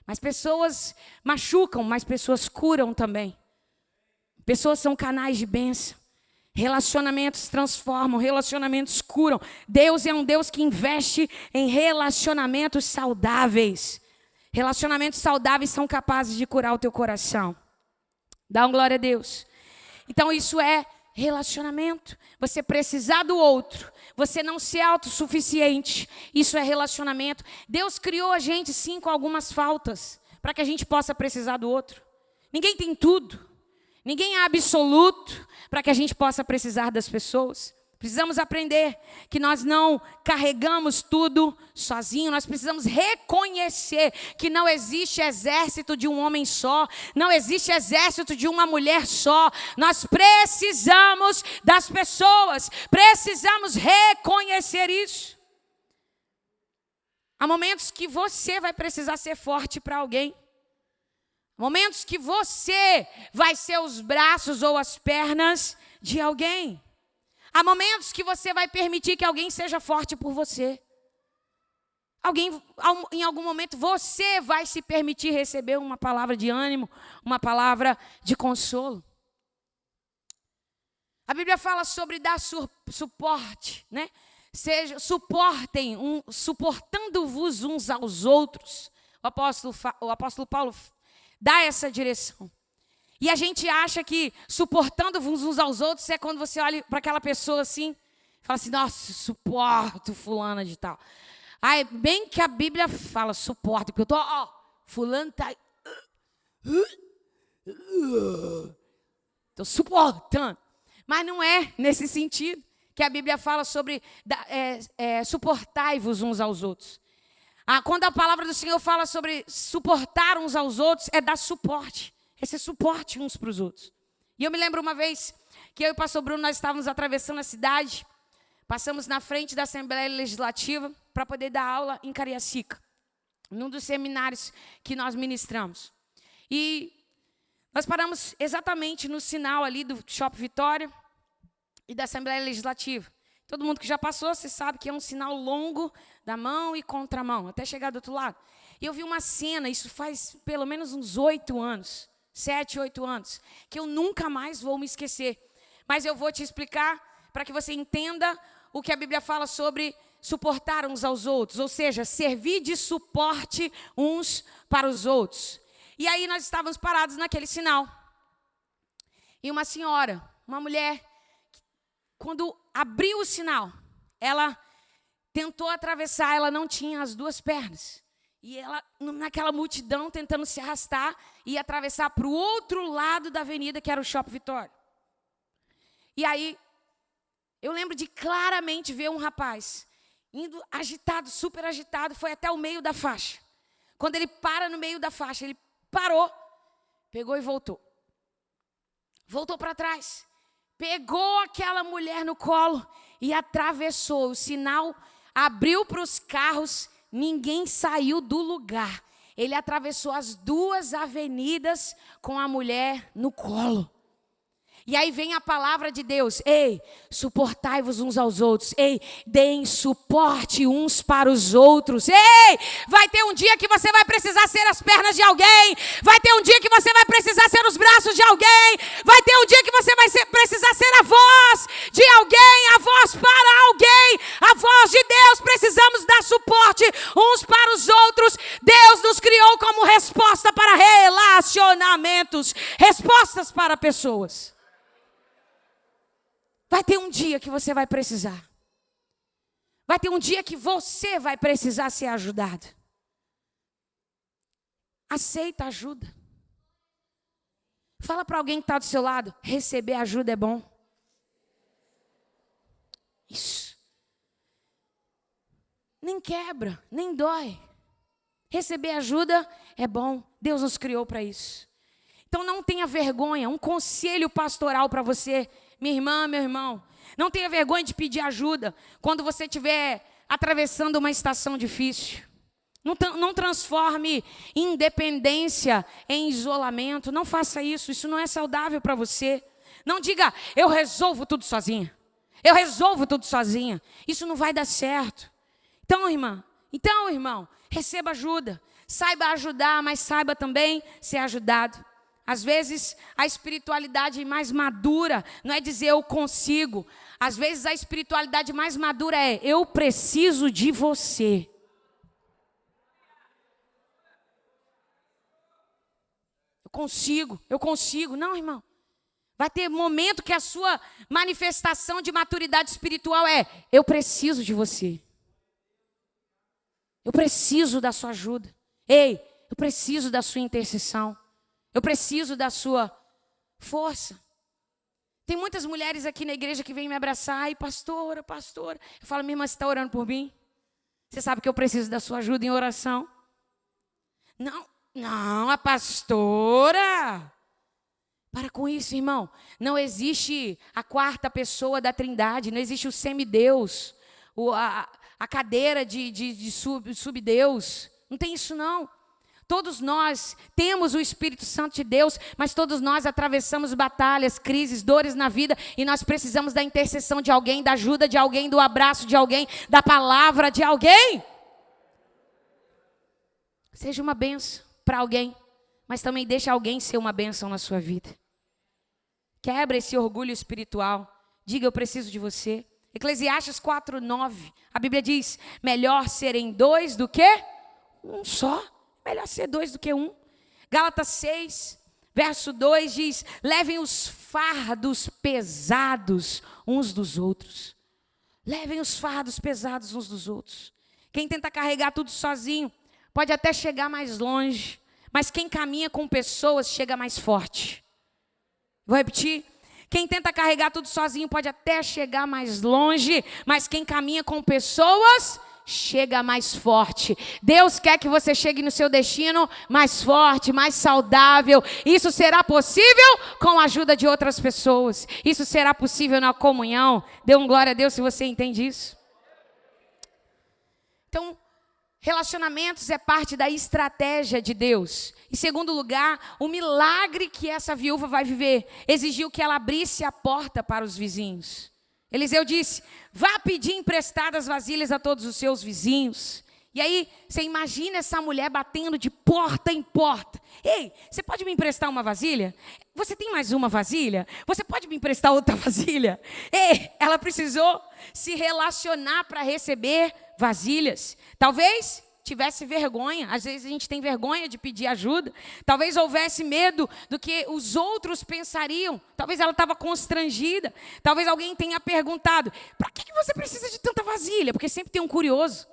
Mas pessoas machucam, mas pessoas curam também. Pessoas são canais de bênção. Relacionamentos transformam, relacionamentos curam. Deus é um Deus que investe em relacionamentos saudáveis. Relacionamentos saudáveis são capazes de curar o teu coração. Dá uma glória a Deus. Então isso é relacionamento. Você precisar do outro. Você não ser autossuficiente. Isso é relacionamento. Deus criou a gente sim com algumas faltas, para que a gente possa precisar do outro. Ninguém tem tudo. Ninguém é absoluto para que a gente possa precisar das pessoas. Precisamos aprender que nós não carregamos tudo sozinho. Nós precisamos reconhecer que não existe exército de um homem só. Não existe exército de uma mulher só. Nós precisamos das pessoas. Precisamos reconhecer isso. Há momentos que você vai precisar ser forte para alguém. Momentos que você vai ser os braços ou as pernas de alguém. Há momentos que você vai permitir que alguém seja forte por você. Em algum momento, você vai se permitir receber uma palavra de ânimo, uma palavra de consolo. A Bíblia fala sobre dar suporte, né? Suportando-vos uns aos outros. O apóstolo Paulo dá essa direção. E a gente acha que suportando-vos uns aos outros é quando você olha para aquela pessoa assim, fala assim, nossa, suporto fulana de tal. Aí, bem que a Bíblia fala, suporto, porque eu tô, fulano tá, tô suportando. Mas não é nesse sentido que a Bíblia fala sobre suportai-vos uns aos outros. Quando a palavra do Senhor fala sobre suportar uns aos outros, é dar suporte. Esse suporte uns para os outros. E eu me lembro uma vez que eu e o pastor Bruno, nós estávamos atravessando a cidade, passamos na frente da Assembleia Legislativa para poder dar aula em Cariacica, num dos seminários que nós ministramos. E nós paramos exatamente no sinal ali do Shopping Vitória e da Assembleia Legislativa. Todo mundo que já passou, você sabe que é um sinal longo da mão e contramão, até chegar do outro lado. E eu vi uma cena, isso faz pelo menos uns 8 anos, 7, 8 anos, que eu nunca mais vou me esquecer. Mas eu vou te explicar para que você entenda o que a Bíblia fala sobre suportar uns aos outros, ou seja, servir de suporte uns para os outros. E aí nós estávamos parados naquele sinal. E uma senhora, uma mulher, quando abriu o sinal, ela tentou atravessar, ela não tinha as 2 pernas. E ela, naquela multidão, tentando se arrastar e atravessar para o outro lado da avenida, que era o Shopping Vitória. E aí, eu lembro de claramente ver um rapaz indo agitado, super agitado, foi até o meio da faixa. Quando ele para no meio da faixa, ele parou, pegou e voltou. Voltou para trás. Pegou aquela mulher no colo e atravessou. O sinal abriu para os carros. Ninguém saiu do lugar. Ele atravessou as 2 avenidas com a mulher no colo. E aí vem a palavra de Deus. Ei, suportai-vos uns aos outros. Ei, deem suporte uns para os outros. Ei, vai ter um dia que você vai precisar ser as pernas de alguém. Vai ter um dia que você vai precisar ser os braços de alguém. Vai ter um dia que você vai precisar ser a voz de alguém. A voz para alguém. A voz de Deus. Precisamos dar suporte uns para os outros. Deus nos criou como resposta para relacionamentos. Respostas para pessoas. Vai ter um dia que você vai precisar. Vai ter um dia que você vai precisar ser ajudado. Aceita ajuda. Fala para alguém que está do seu lado, receber ajuda é bom. Isso. Nem quebra, nem dói. Receber ajuda é bom. Deus nos criou para isso. Então não tenha vergonha. Um conselho pastoral para você, minha irmã, meu irmão. Não tenha vergonha de pedir ajuda quando você estiver atravessando uma estação difícil. Não transforme independência em isolamento. Não faça isso. Isso não é saudável para você. Não diga, eu resolvo tudo sozinha. Eu resolvo tudo sozinha. Isso não vai dar certo. Então, irmão, receba ajuda. Saiba ajudar, mas saiba também ser ajudado. Às vezes, a espiritualidade mais madura não é dizer eu consigo. Às vezes, a espiritualidade mais madura é eu preciso de você. Eu consigo. Não, irmão. Vai ter momento que a sua manifestação de maturidade espiritual é eu preciso de você. Eu preciso da sua ajuda. Ei, eu preciso da sua intercessão. Eu preciso da sua força. Tem muitas mulheres aqui na igreja que vêm me abraçar. Ai, pastora. Eu falo, minha irmã, você está orando por mim? Você sabe que eu preciso da sua ajuda em oração? Não, a pastora. Para com isso, irmão. Não existe a quarta pessoa da Trindade. Não existe o semideus. A cadeira de subdeus. Não tem isso, não. Todos nós temos o Espírito Santo de Deus, mas todos nós atravessamos batalhas, crises, dores na vida, e nós precisamos da intercessão de alguém, da ajuda de alguém, do abraço de alguém, da palavra de alguém. Seja uma bênção para alguém, mas também deixa alguém ser uma bênção na sua vida. Quebra esse orgulho espiritual. Diga, eu preciso de você. Eclesiastes 4:9, a Bíblia diz, melhor serem dois do que um só. Melhor ser dois do que um. Gálatas 6, verso 2 diz, levem os fardos pesados uns dos outros. Levem os fardos pesados uns dos outros. Quem tenta carregar tudo sozinho, pode até chegar mais longe, mas quem caminha com pessoas chega mais forte. Vou repetir. Quem tenta carregar tudo sozinho pode até chegar mais longe, mas quem caminha com pessoas chega mais forte. Deus quer que você chegue no seu destino mais forte, mais saudável. Isso será possível com a ajuda de outras pessoas. Isso será possível na comunhão. Dê um glória a Deus se você entende isso. Então, relacionamentos é parte da estratégia de Deus. Em segundo lugar, o milagre que essa viúva vai viver exigiu que ela abrisse a porta para os vizinhos. Eliseu disse, vá pedir emprestadas vasilhas a todos os seus vizinhos. E aí, você imagina essa mulher batendo de porta em porta. Ei, você pode me emprestar uma vasilha? Você tem mais uma vasilha? Você pode me emprestar outra vasilha? Ei, ela precisou se relacionar para receber vasilhas. Talvez tivesse vergonha, às vezes a gente tem vergonha de pedir ajuda, talvez houvesse medo do que os outros pensariam, talvez ela estava constrangida, talvez alguém tenha perguntado, para que você precisa de tanta vasilha? Porque sempre tem um curioso.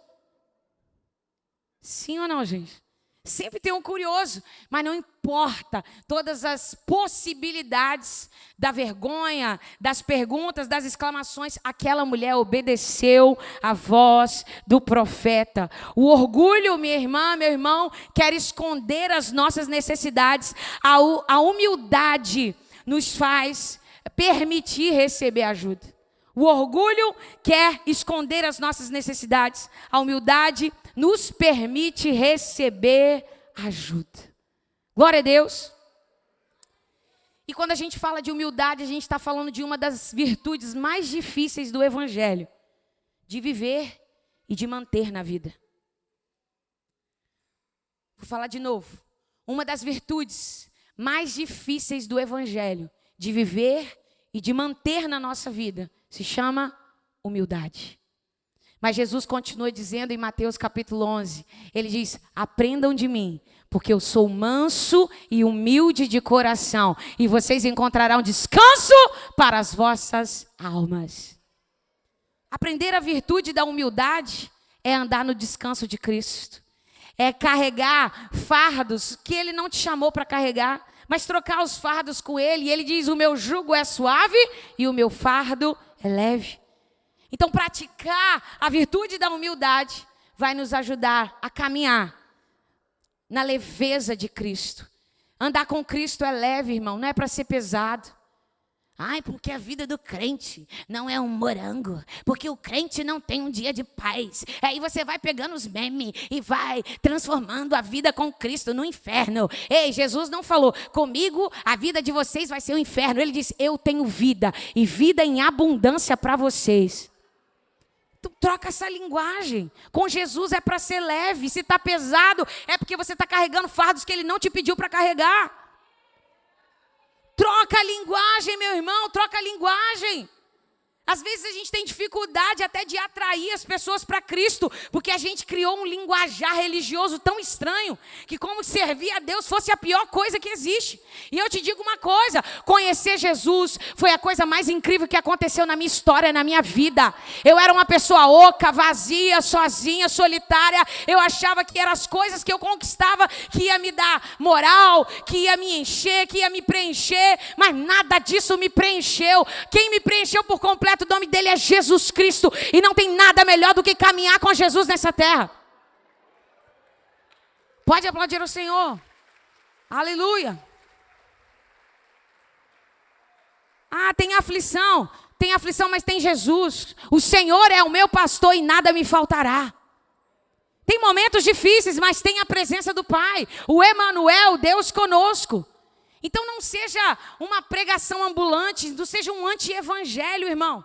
Sim ou não, gente? Sempre tem um curioso, mas não importa todas as possibilidades da vergonha, das perguntas, das exclamações, aquela mulher obedeceu a voz do profeta. O orgulho, minha irmã, meu irmão, quer esconder as nossas necessidades. A humildade nos faz permitir receber ajuda. O orgulho quer esconder as nossas necessidades. A humildade nos permite receber ajuda. Glória a Deus. E quando a gente fala de humildade, a gente está falando de uma das virtudes mais difíceis do Evangelho. De viver e de manter na vida. Vou falar de novo. Uma das virtudes mais difíceis do Evangelho. De viver e de manter na nossa vida. Se chama humildade. Mas Jesus continua dizendo em Mateus capítulo 11. Ele diz, aprendam de mim, porque eu sou manso e humilde de coração. E vocês encontrarão descanso para as vossas almas. Aprender a virtude da humildade é andar no descanso de Cristo. É carregar fardos que Ele não te chamou para carregar, mas trocar os fardos com Ele. E Ele diz, o meu jugo é suave e o meu fardo é leve. Então, praticar a virtude da humildade vai nos ajudar a caminhar na leveza de Cristo. Andar com Cristo é leve, irmão, não é para ser pesado. Ai, porque a vida do crente não é um morango, porque o crente não tem um dia de paz. Aí você vai pegando os memes e vai transformando a vida com Cristo no inferno. Ei, Jesus não falou, comigo a vida de vocês vai ser um inferno. Ele disse, eu tenho vida e vida em abundância para vocês. Tu troca essa linguagem. Com Jesus é para ser leve. Se está pesado, é porque você está carregando fardos que Ele não te pediu para carregar. Troca a linguagem, meu irmão, troca a linguagem. Às vezes a gente tem dificuldade até de atrair as pessoas para Cristo, porque a gente criou um linguajar religioso tão estranho, que como servir a Deus fosse a pior coisa que existe. E eu te digo uma coisa, conhecer Jesus foi a coisa mais incrível que aconteceu na minha história, na minha vida. Eu era uma pessoa oca, vazia, sozinha, solitária. Eu achava que eram as coisas que eu conquistava que ia me dar moral, que ia me encher, que ia me preencher, mas nada disso me preencheu. Quem me preencheu por completo, o nome dele é Jesus Cristo, e não tem nada melhor do que caminhar com Jesus nessa terra. Pode aplaudir o Senhor. Aleluia. Tem aflição, mas tem Jesus. O Senhor é o meu pastor e nada me faltará. Tem momentos difíceis, mas tem a presença do Pai, o Emanuel, Deus conosco. Então não seja uma pregação ambulante, não seja um anti-evangelho, irmão.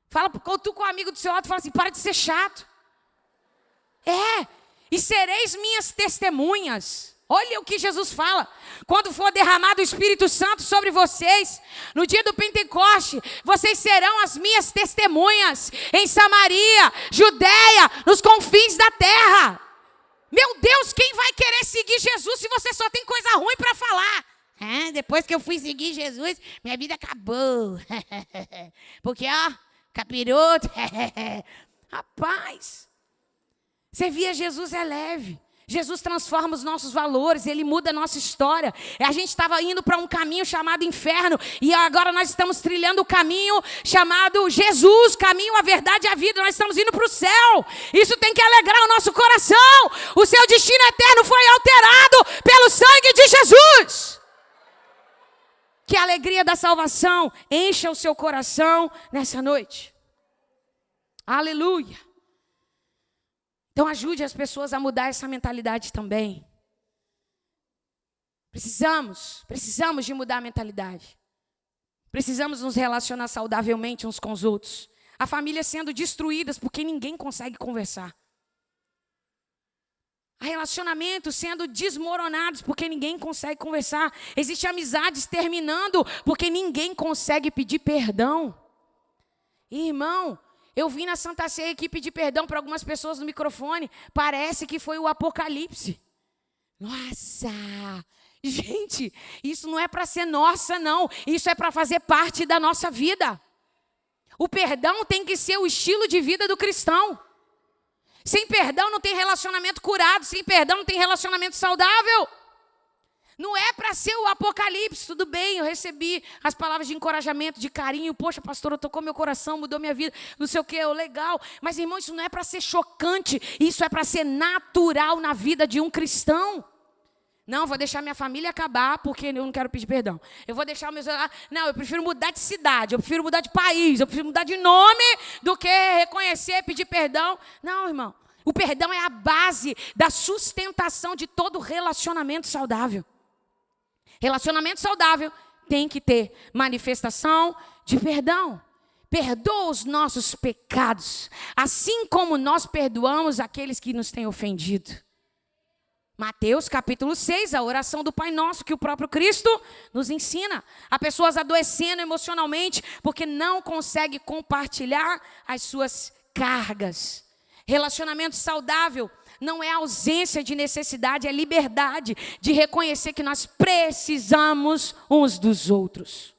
Fala tu com o amigo do seu lado e fala assim, para de ser chato. E sereis minhas testemunhas. Olha o que Jesus fala. Quando for derramado o Espírito Santo sobre vocês, no dia do Pentecoste, vocês serão as minhas testemunhas em Samaria, Judeia, nos confins da terra. Meu Deus, quem vai querer seguir Jesus se você só tem coisa ruim para falar? Depois que eu fui seguir Jesus, minha vida acabou. Porque, capiroto. Rapaz, servir a Jesus é leve. Jesus transforma os nossos valores, Ele muda a nossa história. A gente estava indo para um caminho chamado inferno, e agora nós estamos trilhando o caminho chamado Jesus, caminho, a verdade e a vida. Nós estamos indo para o céu. Isso tem que alegrar o nosso coração. O seu destino eterno foi alterado pelo sangue de Jesus. Que a alegria da salvação encha o seu coração nessa noite. Aleluia. Então ajude as pessoas a mudar essa mentalidade também. Precisamos de mudar a mentalidade. Precisamos nos relacionar saudavelmente uns com os outros. A família sendo destruídas porque ninguém consegue conversar. Relacionamentos sendo desmoronados porque ninguém consegue conversar. Existem amizades terminando porque ninguém consegue pedir perdão. Irmão, eu vim na Santa Ceia aqui pedir perdão para algumas pessoas no microfone. Parece que foi o apocalipse. Nossa! Gente, isso não é para ser nossa, não. Isso é para fazer parte da nossa vida. O perdão tem que ser o estilo de vida do cristão. Sem perdão não tem relacionamento curado. Sem perdão não tem relacionamento saudável. Não é para ser o apocalipse. Tudo bem, eu recebi as palavras de encorajamento, de carinho. Poxa, pastor, tocou meu coração, mudou minha vida. Não sei o que, legal. Mas, irmão, isso não é para ser chocante. Isso é para ser natural na vida de um cristão. Não, vou deixar minha família acabar porque eu não quero pedir perdão. Eu vou deixar meus... Não, eu prefiro mudar de cidade, eu prefiro mudar de país, eu prefiro mudar de nome do que reconhecer, pedir perdão. Não, irmão. O perdão é a base da sustentação de todo relacionamento saudável. Relacionamento saudável tem que ter manifestação de perdão. Perdoa os nossos pecados, assim como nós perdoamos aqueles que nos têm ofendido. Mateus capítulo 6, a oração do Pai Nosso, que o próprio Cristo nos ensina. Há pessoas adoecendo emocionalmente porque não conseguem compartilhar as suas cargas. Relacionamento saudável não é ausência de necessidade, é liberdade de reconhecer que nós precisamos uns dos outros.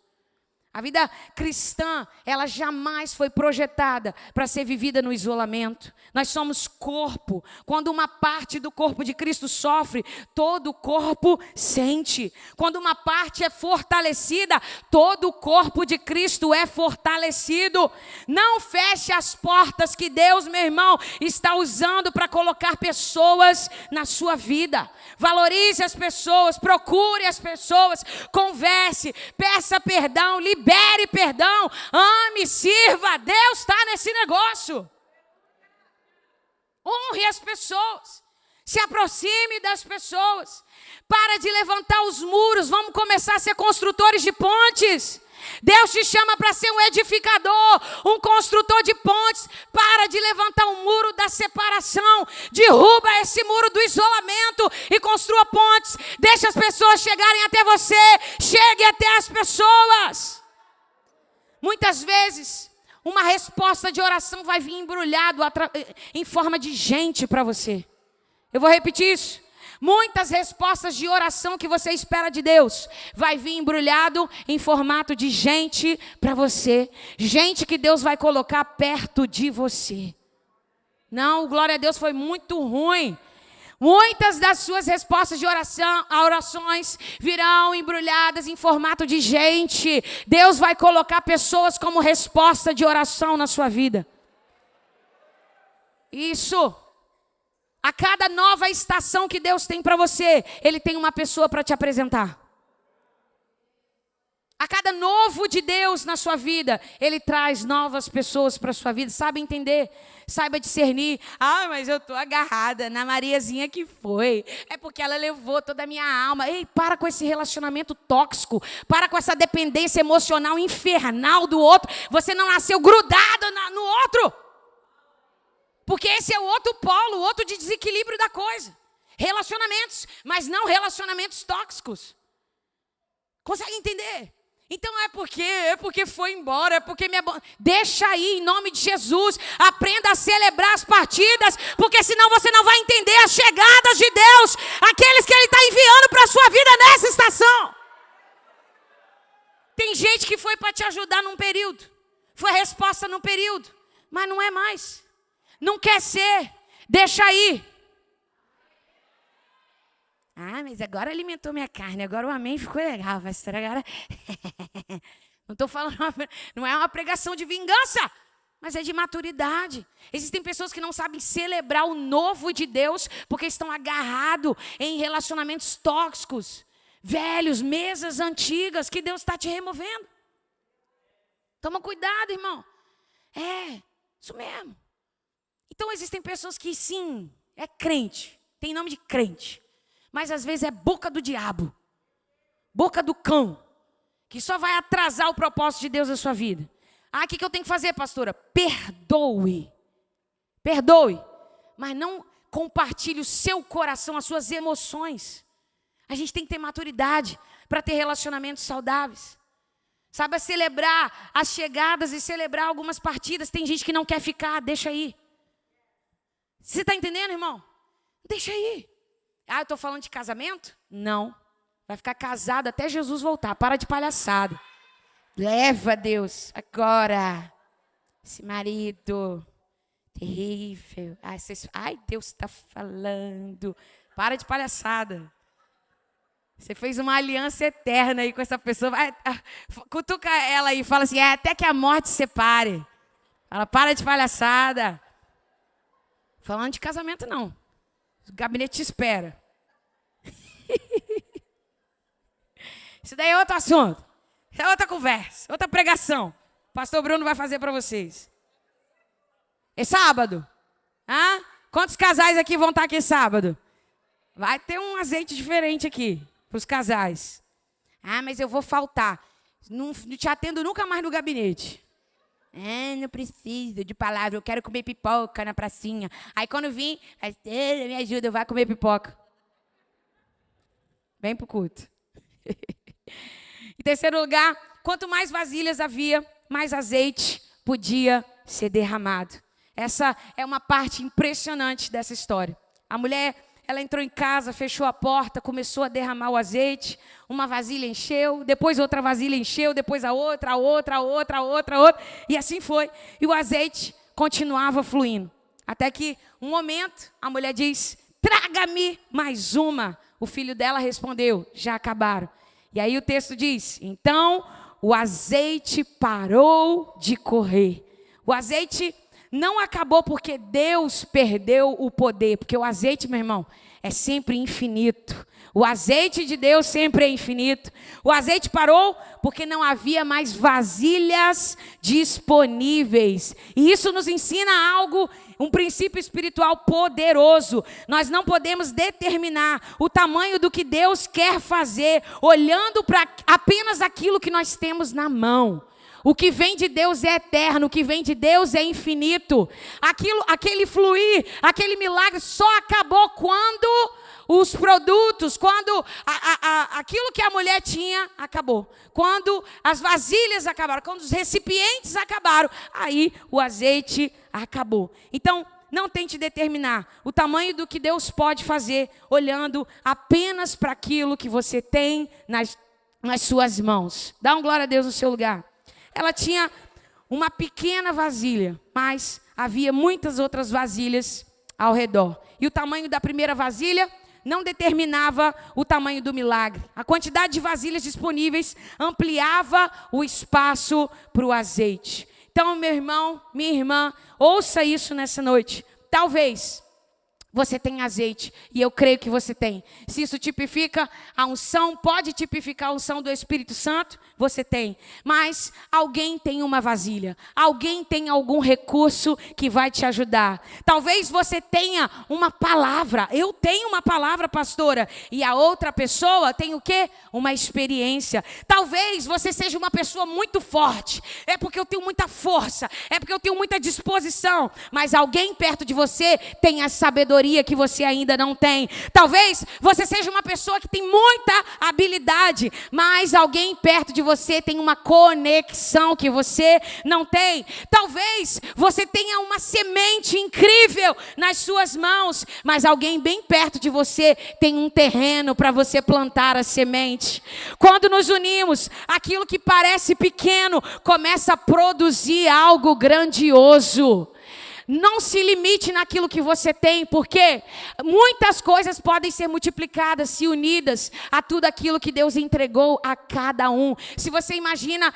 A vida cristã, ela jamais foi projetada para ser vivida no isolamento. Nós somos corpo. Quando uma parte do corpo de Cristo sofre, todo o corpo sente. Quando uma parte é fortalecida, todo o corpo de Cristo é fortalecido. Não feche as portas que Deus, meu irmão, está usando para colocar pessoas na sua vida. Valorize as pessoas, procure as pessoas, converse, peça perdão, libere perdão, ame, sirva. Deus está nesse negócio. Honre as pessoas, se aproxime das pessoas. Para de levantar os muros, vamos começar a ser construtores de pontes. Deus te chama para ser um edificador, um construtor de pontes. Para de levantar o muro da separação. Derruba esse muro do isolamento e construa pontes. Deixa as pessoas chegarem até você. Chegue até as pessoas. Muitas vezes, uma resposta de oração vai vir embrulhado em forma de gente para você. Eu vou repetir isso. Muitas respostas de oração que você espera de Deus vai vir embrulhado em formato de gente para você. Gente que Deus vai colocar perto de você. Não, glória a Deus, foi muito ruim. Muitas das suas respostas de orações virão embrulhadas em formato de gente. Deus vai colocar pessoas como resposta de oração na sua vida. Isso. A cada nova estação que Deus tem para você, Ele tem uma pessoa para te apresentar. A cada novo de Deus na sua vida, Ele traz novas pessoas para a sua vida. Saiba entender, saiba discernir. Ah, mas eu estou agarrada na Mariazinha que foi. É porque ela levou toda a minha alma. Ei, para com esse relacionamento tóxico. Para com essa dependência emocional infernal do outro. Você não nasceu grudado no outro. Porque esse é o outro polo, o outro de desequilíbrio da coisa. Relacionamentos, mas não relacionamentos tóxicos. Consegue entender? Então é porque foi embora, é porque deixa aí em nome de Jesus. Aprenda a celebrar as partidas, porque senão você não vai entender as chegadas de Deus, aqueles que Ele está enviando para a sua vida nessa estação. Tem gente que foi para te ajudar num período, foi a resposta num período, mas não é mais. Não quer ser, deixa aí. Ah, mas agora alimentou minha carne, agora o amém ficou legal, pastor, agora... Não estou falando, não é uma pregação de vingança, mas é de maturidade. Existem pessoas que não sabem celebrar o novo de Deus, porque estão agarrados em relacionamentos tóxicos, velhos, mesas antigas, que Deus está te removendo. Toma cuidado, irmão. É, isso mesmo. Então existem pessoas que sim, é crente, tem nome de crente, mas às vezes é boca do diabo, boca do cão, que só vai atrasar o propósito de Deus na sua vida. Ah, o que eu tenho que fazer, pastora? Perdoe, mas não compartilhe o seu coração, as suas emoções. A gente tem que ter maturidade para ter relacionamentos saudáveis. Saiba celebrar as chegadas e celebrar algumas partidas. Tem gente que não quer ficar, deixa aí. Você está entendendo, irmão? Deixa aí. Ah, eu estou falando de casamento? Não. Vai ficar casado até Jesus voltar. Para de palhaçada. Leva, Deus, agora. Esse marido terrível. Ai, Deus está falando. Para de palhaçada. Você fez uma aliança eterna aí com essa pessoa. Vai, cutuca ela aí e fala assim, até que a morte separe. Fala, para de palhaçada. Falando de casamento, não. O gabinete te espera. Isso daí é outro assunto. Isso é outra conversa, outra pregação. O pastor Bruno vai fazer para vocês. É sábado. Ah? Quantos casais aqui vão estar aqui sábado? Vai ter um azeite diferente aqui para os casais. Ah, mas eu vou faltar. Não te atendo nunca mais no gabinete. Não preciso de palavra, eu quero comer pipoca na pracinha. Aí quando vim, me ajuda, eu vou comer pipoca. Vem pro culto. Em terceiro lugar, quanto mais vasilhas havia, mais azeite podia ser derramado. Essa é uma parte impressionante dessa história. A mulher, ela entrou em casa, fechou a porta, começou a derramar o azeite. Uma vasilha encheu, depois outra vasilha encheu, depois a outra. E assim foi. E o azeite continuava fluindo. Até que, um momento, a mulher diz, traga-me mais uma. O filho dela respondeu, já acabaram. E aí o texto diz, então o azeite parou de correr. O azeite Não acabou porque Deus perdeu o poder, porque o azeite, meu irmão, é sempre infinito. O azeite de Deus sempre é infinito. O azeite parou porque não havia mais vasilhas disponíveis. E isso nos ensina algo, um princípio espiritual poderoso. Nós não podemos determinar o tamanho do que Deus quer fazer olhando para apenas aquilo que nós temos na mão. O que vem de Deus é eterno, o que vem de Deus é infinito. Aquele fluir, aquele milagre só acabou quando os produtos, quando aquilo que a mulher tinha, acabou. Quando as vasilhas acabaram, quando os recipientes acabaram, aí o azeite acabou. Então, não tente determinar o tamanho do que Deus pode fazer, olhando apenas para aquilo que você tem nas suas mãos. Dá um glória a Deus no seu lugar. Ela tinha uma pequena vasilha, mas havia muitas outras vasilhas ao redor. E o tamanho da primeira vasilha não determinava o tamanho do milagre. A quantidade de vasilhas disponíveis ampliava o espaço para o azeite. Então, meu irmão, minha irmã, ouça isso nessa noite. Talvez você tenha azeite, e eu creio que você tem. Se isso tipifica a unção, pode tipificar a unção do Espírito Santo, você tem. Mas alguém tem uma vasilha, alguém tem algum recurso que vai te ajudar. Talvez você tenha uma palavra. Eu tenho uma palavra, pastora, e a outra pessoa tem o quê? Uma experiência. Talvez você seja uma pessoa muito forte. É porque eu tenho muita força, é porque eu tenho muita disposição. Mas alguém perto de você tem a sabedoria que você ainda não tem. Talvez você seja uma pessoa que tem muita habilidade, mas alguém perto de você tem uma conexão que você não tem. Talvez você tenha uma semente incrível nas suas mãos, mas alguém bem perto de você tem um terreno para você plantar a semente. Quando nos unimos, aquilo que parece pequeno começa a produzir algo grandioso. Não se limite naquilo que você tem, porque muitas coisas podem ser multiplicadas se unidas a tudo aquilo que Deus entregou a cada um. Se você imagina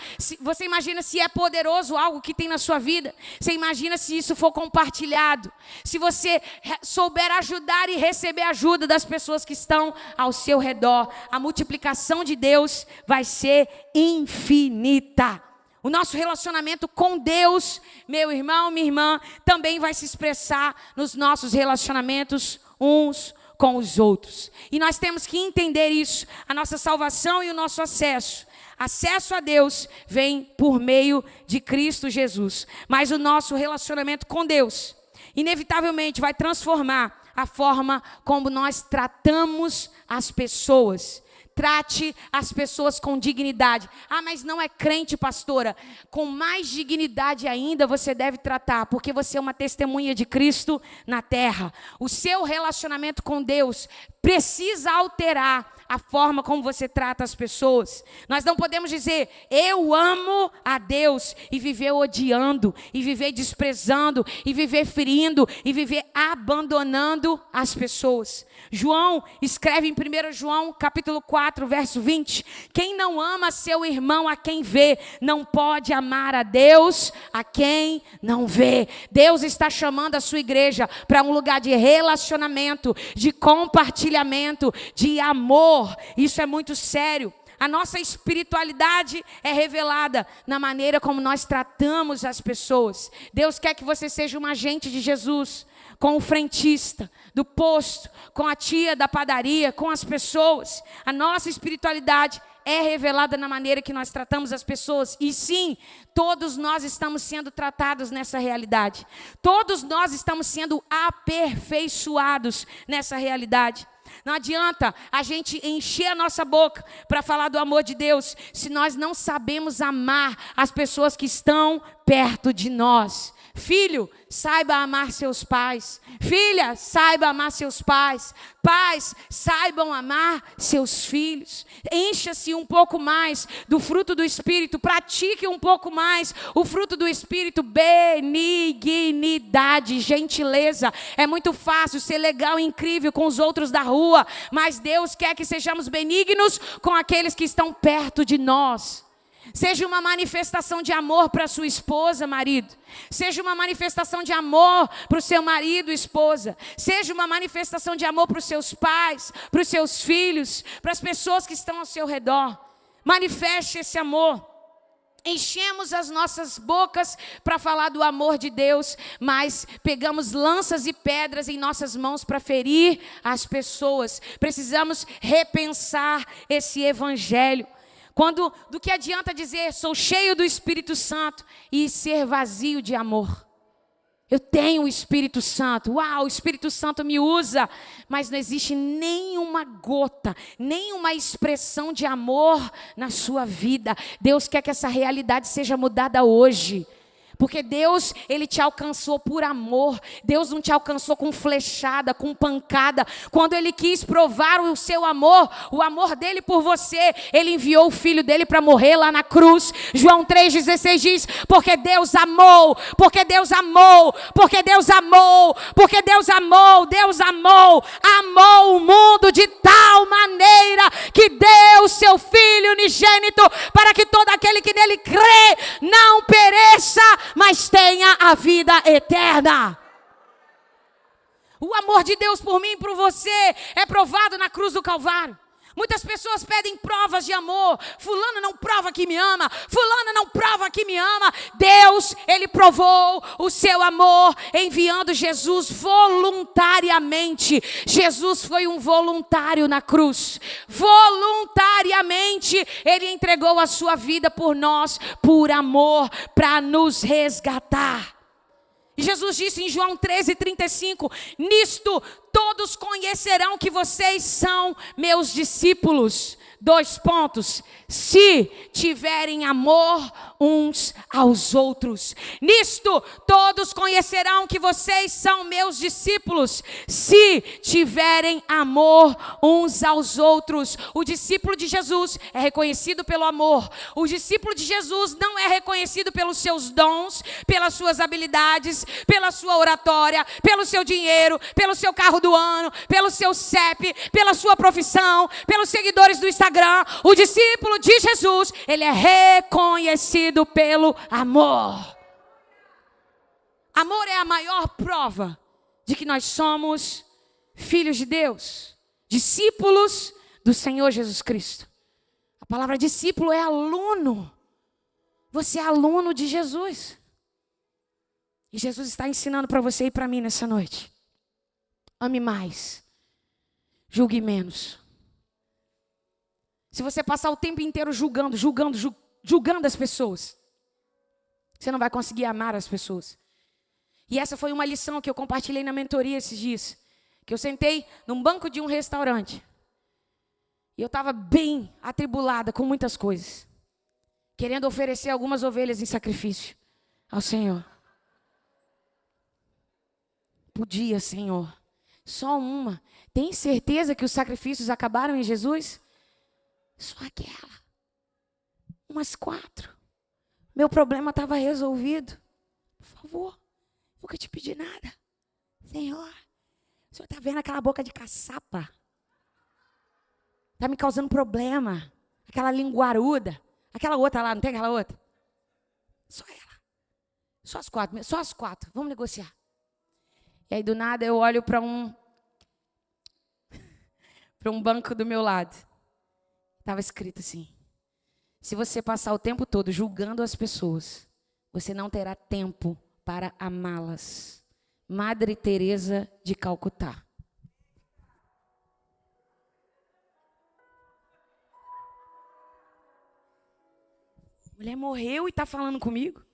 se é poderoso algo que tem na sua vida, você imagina se isso for compartilhado, se você souber ajudar e receber ajuda das pessoas que estão ao seu redor, a multiplicação de Deus vai ser infinita. O nosso relacionamento com Deus, meu irmão, minha irmã, também vai se expressar nos nossos relacionamentos uns com os outros. E nós temos que entender isso. A nossa salvação e o nosso acesso. Acesso a Deus vem por meio de Cristo Jesus. Mas o nosso relacionamento com Deus, inevitavelmente, vai transformar a forma como nós tratamos as pessoas. Trate as pessoas com dignidade. Ah, mas não é crente, pastora. Com mais dignidade ainda você deve tratar, porque você é uma testemunha de Cristo na terra. O seu relacionamento com Deus precisa alterar a forma como você trata as pessoas. Nós não podemos dizer, eu amo a Deus, e viver odiando, e viver desprezando, e viver ferindo, e viver abandonando as pessoas. João escreve em 1 João, capítulo 4, verso 20, quem não ama seu irmão a quem vê, não pode amar a Deus a quem não vê. Deus está chamando a sua igreja para um lugar de relacionamento, de compartilhamento, de amor. Isso é muito sério. A nossa espiritualidade é revelada na maneira como nós tratamos as pessoas. Deus quer que você seja um agente de Jesus, com o frentista do posto, com a tia da padaria, com as pessoas. A nossa espiritualidade é revelada na maneira que nós tratamos as pessoas. E sim, todos nós estamos sendo tratados nessa realidade. Todos nós estamos sendo aperfeiçoados nessa realidade. Não adianta a gente encher a nossa boca para falar do amor de Deus, se nós não sabemos amar as pessoas que estão perto de nós. Filho, saiba amar seus pais. Filha, saiba amar seus pais. Pais, saibam amar seus filhos. Encha-se um pouco mais do fruto do Espírito. Pratique um pouco mais o fruto do Espírito. Benignidade, gentileza. É muito fácil ser legal e incrível com os outros da rua, mas Deus quer que sejamos benignos com aqueles que estão perto de nós. Seja uma manifestação de amor para sua esposa, marido. Seja uma manifestação de amor para o seu marido, esposa. Seja uma manifestação de amor para os seus pais, para os seus filhos, para as pessoas que estão ao seu redor. Manifeste esse amor. Enchemos as nossas bocas para falar do amor de Deus, mas pegamos lanças e pedras em nossas mãos para ferir as pessoas. Precisamos repensar esse evangelho. Do que adianta dizer, sou cheio do Espírito Santo e ser vazio de amor? Eu tenho o Espírito Santo, uau, o Espírito Santo me usa, mas não existe nenhuma gota, nenhuma expressão de amor na sua vida. Deus quer que essa realidade seja mudada hoje. Porque Deus, Ele te alcançou por amor. Deus não te alcançou com flechada, com pancada. Quando Ele quis provar o seu amor, o amor dEle por você, Ele enviou o Filho dEle para morrer lá na cruz. João 3,16 diz, porque Deus amou, porque Deus amou, porque Deus amou, porque Deus amou, Deus amou, amou o mundo de tal maneira que deu o seu Filho unigênito para que todo aquele que nele crê não pereça, mas tenha a vida eterna. O amor de Deus por mim e por você é provado na cruz do Calvário. Muitas pessoas pedem provas de amor. Fulano não prova que me ama. Fulano não prova que me ama. Deus, Ele provou o seu amor enviando Jesus voluntariamente. Jesus foi um voluntário na cruz. Voluntariamente Ele entregou a sua vida por nós, por amor, para nos resgatar. E Jesus disse em João 13:35, nisto todos conhecerão que vocês são meus discípulos. 2 pontos. Se tiverem amor uns aos outros. Nisto todos conhecerão que vocês são meus discípulos. Se tiverem amor uns aos outros. O discípulo de Jesus é reconhecido pelo amor. O discípulo de Jesus não é reconhecido pelos seus dons, pelas suas habilidades, pela sua oratória, pelo seu dinheiro, pelo seu carro do ano, pelo seu CEP, pela sua profissão, pelos seguidores do Instagram. O discípulo de Jesus, ele é reconhecido pelo amor. Amor é a maior prova de que nós somos filhos de Deus, discípulos do Senhor Jesus Cristo. A palavra discípulo é aluno. Você é aluno de Jesus. E Jesus está ensinando para você e para mim nessa noite. Ame mais, julgue menos. Se você passar o tempo inteiro julgando as pessoas, você não vai conseguir amar as pessoas. E essa foi uma lição que eu compartilhei na mentoria esses dias. Que eu sentei num banco de um restaurante. E eu estava bem atribulada com muitas coisas. Querendo oferecer algumas ovelhas em sacrifício ao Senhor. Podia, Senhor. Só uma. Tem certeza que os sacrifícios acabaram em Jesus? Só aquela. Umas 4. Meu problema estava resolvido. Por favor, nunca te pedi nada. Senhor, o Senhor está vendo aquela boca de caçapa? Está me causando problema. Aquela linguaruda. Aquela outra lá, não tem aquela outra? Só ela. Só as 4. Só as 4. Vamos negociar. E aí do nada eu olho para um banco do meu lado. Estava escrito assim: se você passar o tempo todo julgando as pessoas, você não terá tempo para amá-las. Madre Teresa de Calcutá. A mulher morreu e está falando comigo?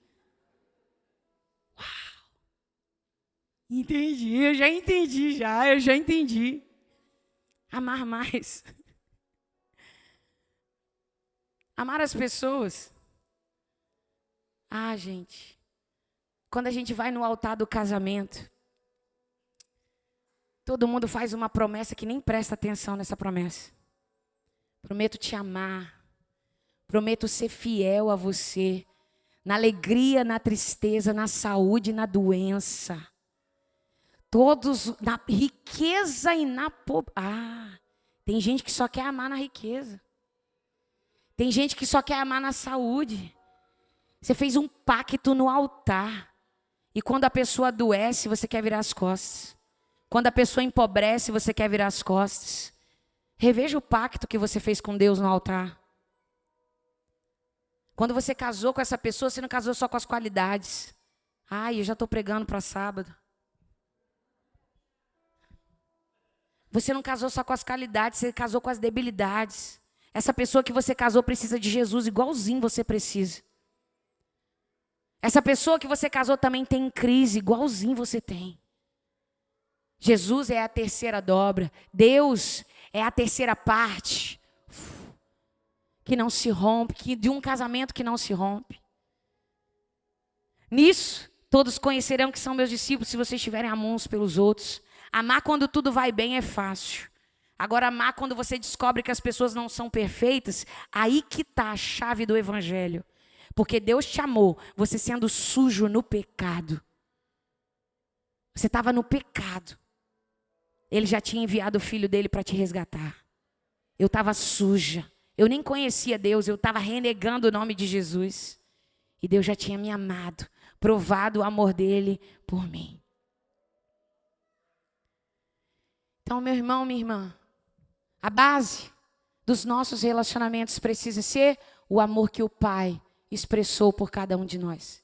Uau! Entendi, eu já entendi. Amar mais. Amar as pessoas. Ah, gente. Quando a gente vai no altar do casamento, todo mundo faz uma promessa que nem presta atenção nessa promessa. Prometo te amar. Prometo ser fiel a você. Na alegria, na tristeza, na saúde, na doença. Todos, na riqueza e na pobreza. Ah, tem gente que só quer amar na riqueza. Tem gente que só quer amar na saúde. Você fez um pacto no altar. E quando a pessoa adoece, você quer virar as costas. Quando a pessoa empobrece, você quer virar as costas. Reveja o pacto que você fez com Deus no altar. Quando você casou com essa pessoa, você não casou só com as qualidades. Ai, eu já estou pregando para sábado. Você não casou só com as qualidades, você casou com as debilidades. Essa pessoa que você casou precisa de Jesus igualzinho você precisa. Essa pessoa que você casou também tem crise igualzinho você tem. Jesus é a terceira dobra. Deus é a terceira parte que não se rompe, de um casamento que não se rompe. Nisso, todos conhecerão que são meus discípulos se vocês estiverem amor uns pelos outros. Amar quando tudo vai bem é fácil. Agora, amar quando você descobre que as pessoas não são perfeitas, aí que está a chave do evangelho. Porque Deus te amou, você sendo sujo no pecado. Você estava no pecado. Ele já tinha enviado o filho dele para te resgatar. Eu estava suja. Eu nem conhecia Deus, eu estava renegando o nome de Jesus. E Deus já tinha me amado, provado o amor dele por mim. Então, meu irmão, minha irmã, a base dos nossos relacionamentos precisa ser o amor que o Pai expressou por cada um de nós.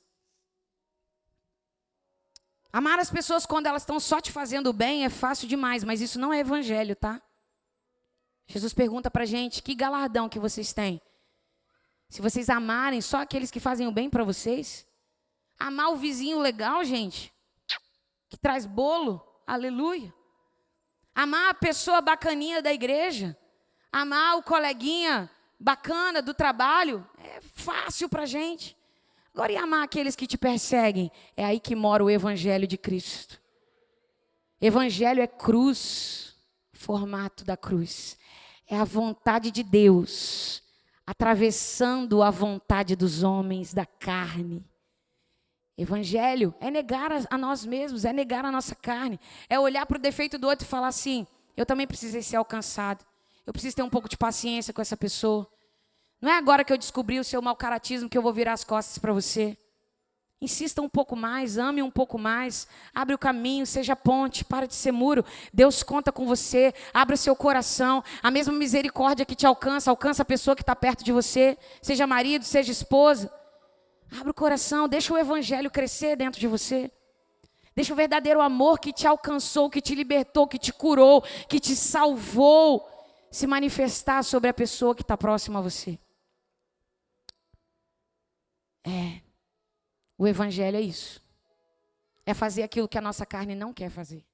Amar as pessoas quando elas estão só te fazendo bem é fácil demais, mas isso não é evangelho, tá? Jesus pergunta pra gente, que galardão que vocês têm? Se vocês amarem só aqueles que fazem o bem para vocês? Amar o vizinho legal, gente, que traz bolo, aleluia. Amar a pessoa bacaninha da igreja, amar o coleguinha bacana do trabalho, é fácil pra gente. Agora, e amar aqueles que te perseguem? É aí que mora o evangelho de Cristo. Evangelho é cruz, formato da cruz. É a vontade de Deus, atravessando a vontade dos homens, da carne. Evangelho é negar a nós mesmos, é negar a nossa carne. É olhar para o defeito do outro e falar assim, eu também precisei ser alcançado. Eu preciso ter um pouco de paciência com essa pessoa. Não é agora que eu descobri o seu mau caratismo que eu vou virar as costas para você. Insista um pouco mais, ame um pouco mais, abre o caminho, seja ponte, para de ser muro. Deus conta com você, abra seu coração. A mesma misericórdia que te alcança, alcança a pessoa que está perto de você, seja marido, seja esposa. Abra o coração, deixa o evangelho crescer dentro de você. Deixa o verdadeiro amor que te alcançou, que te libertou, que te curou, que te salvou, se manifestar sobre a pessoa que está próxima a você. O evangelho é isso. É fazer aquilo que a nossa carne não quer fazer.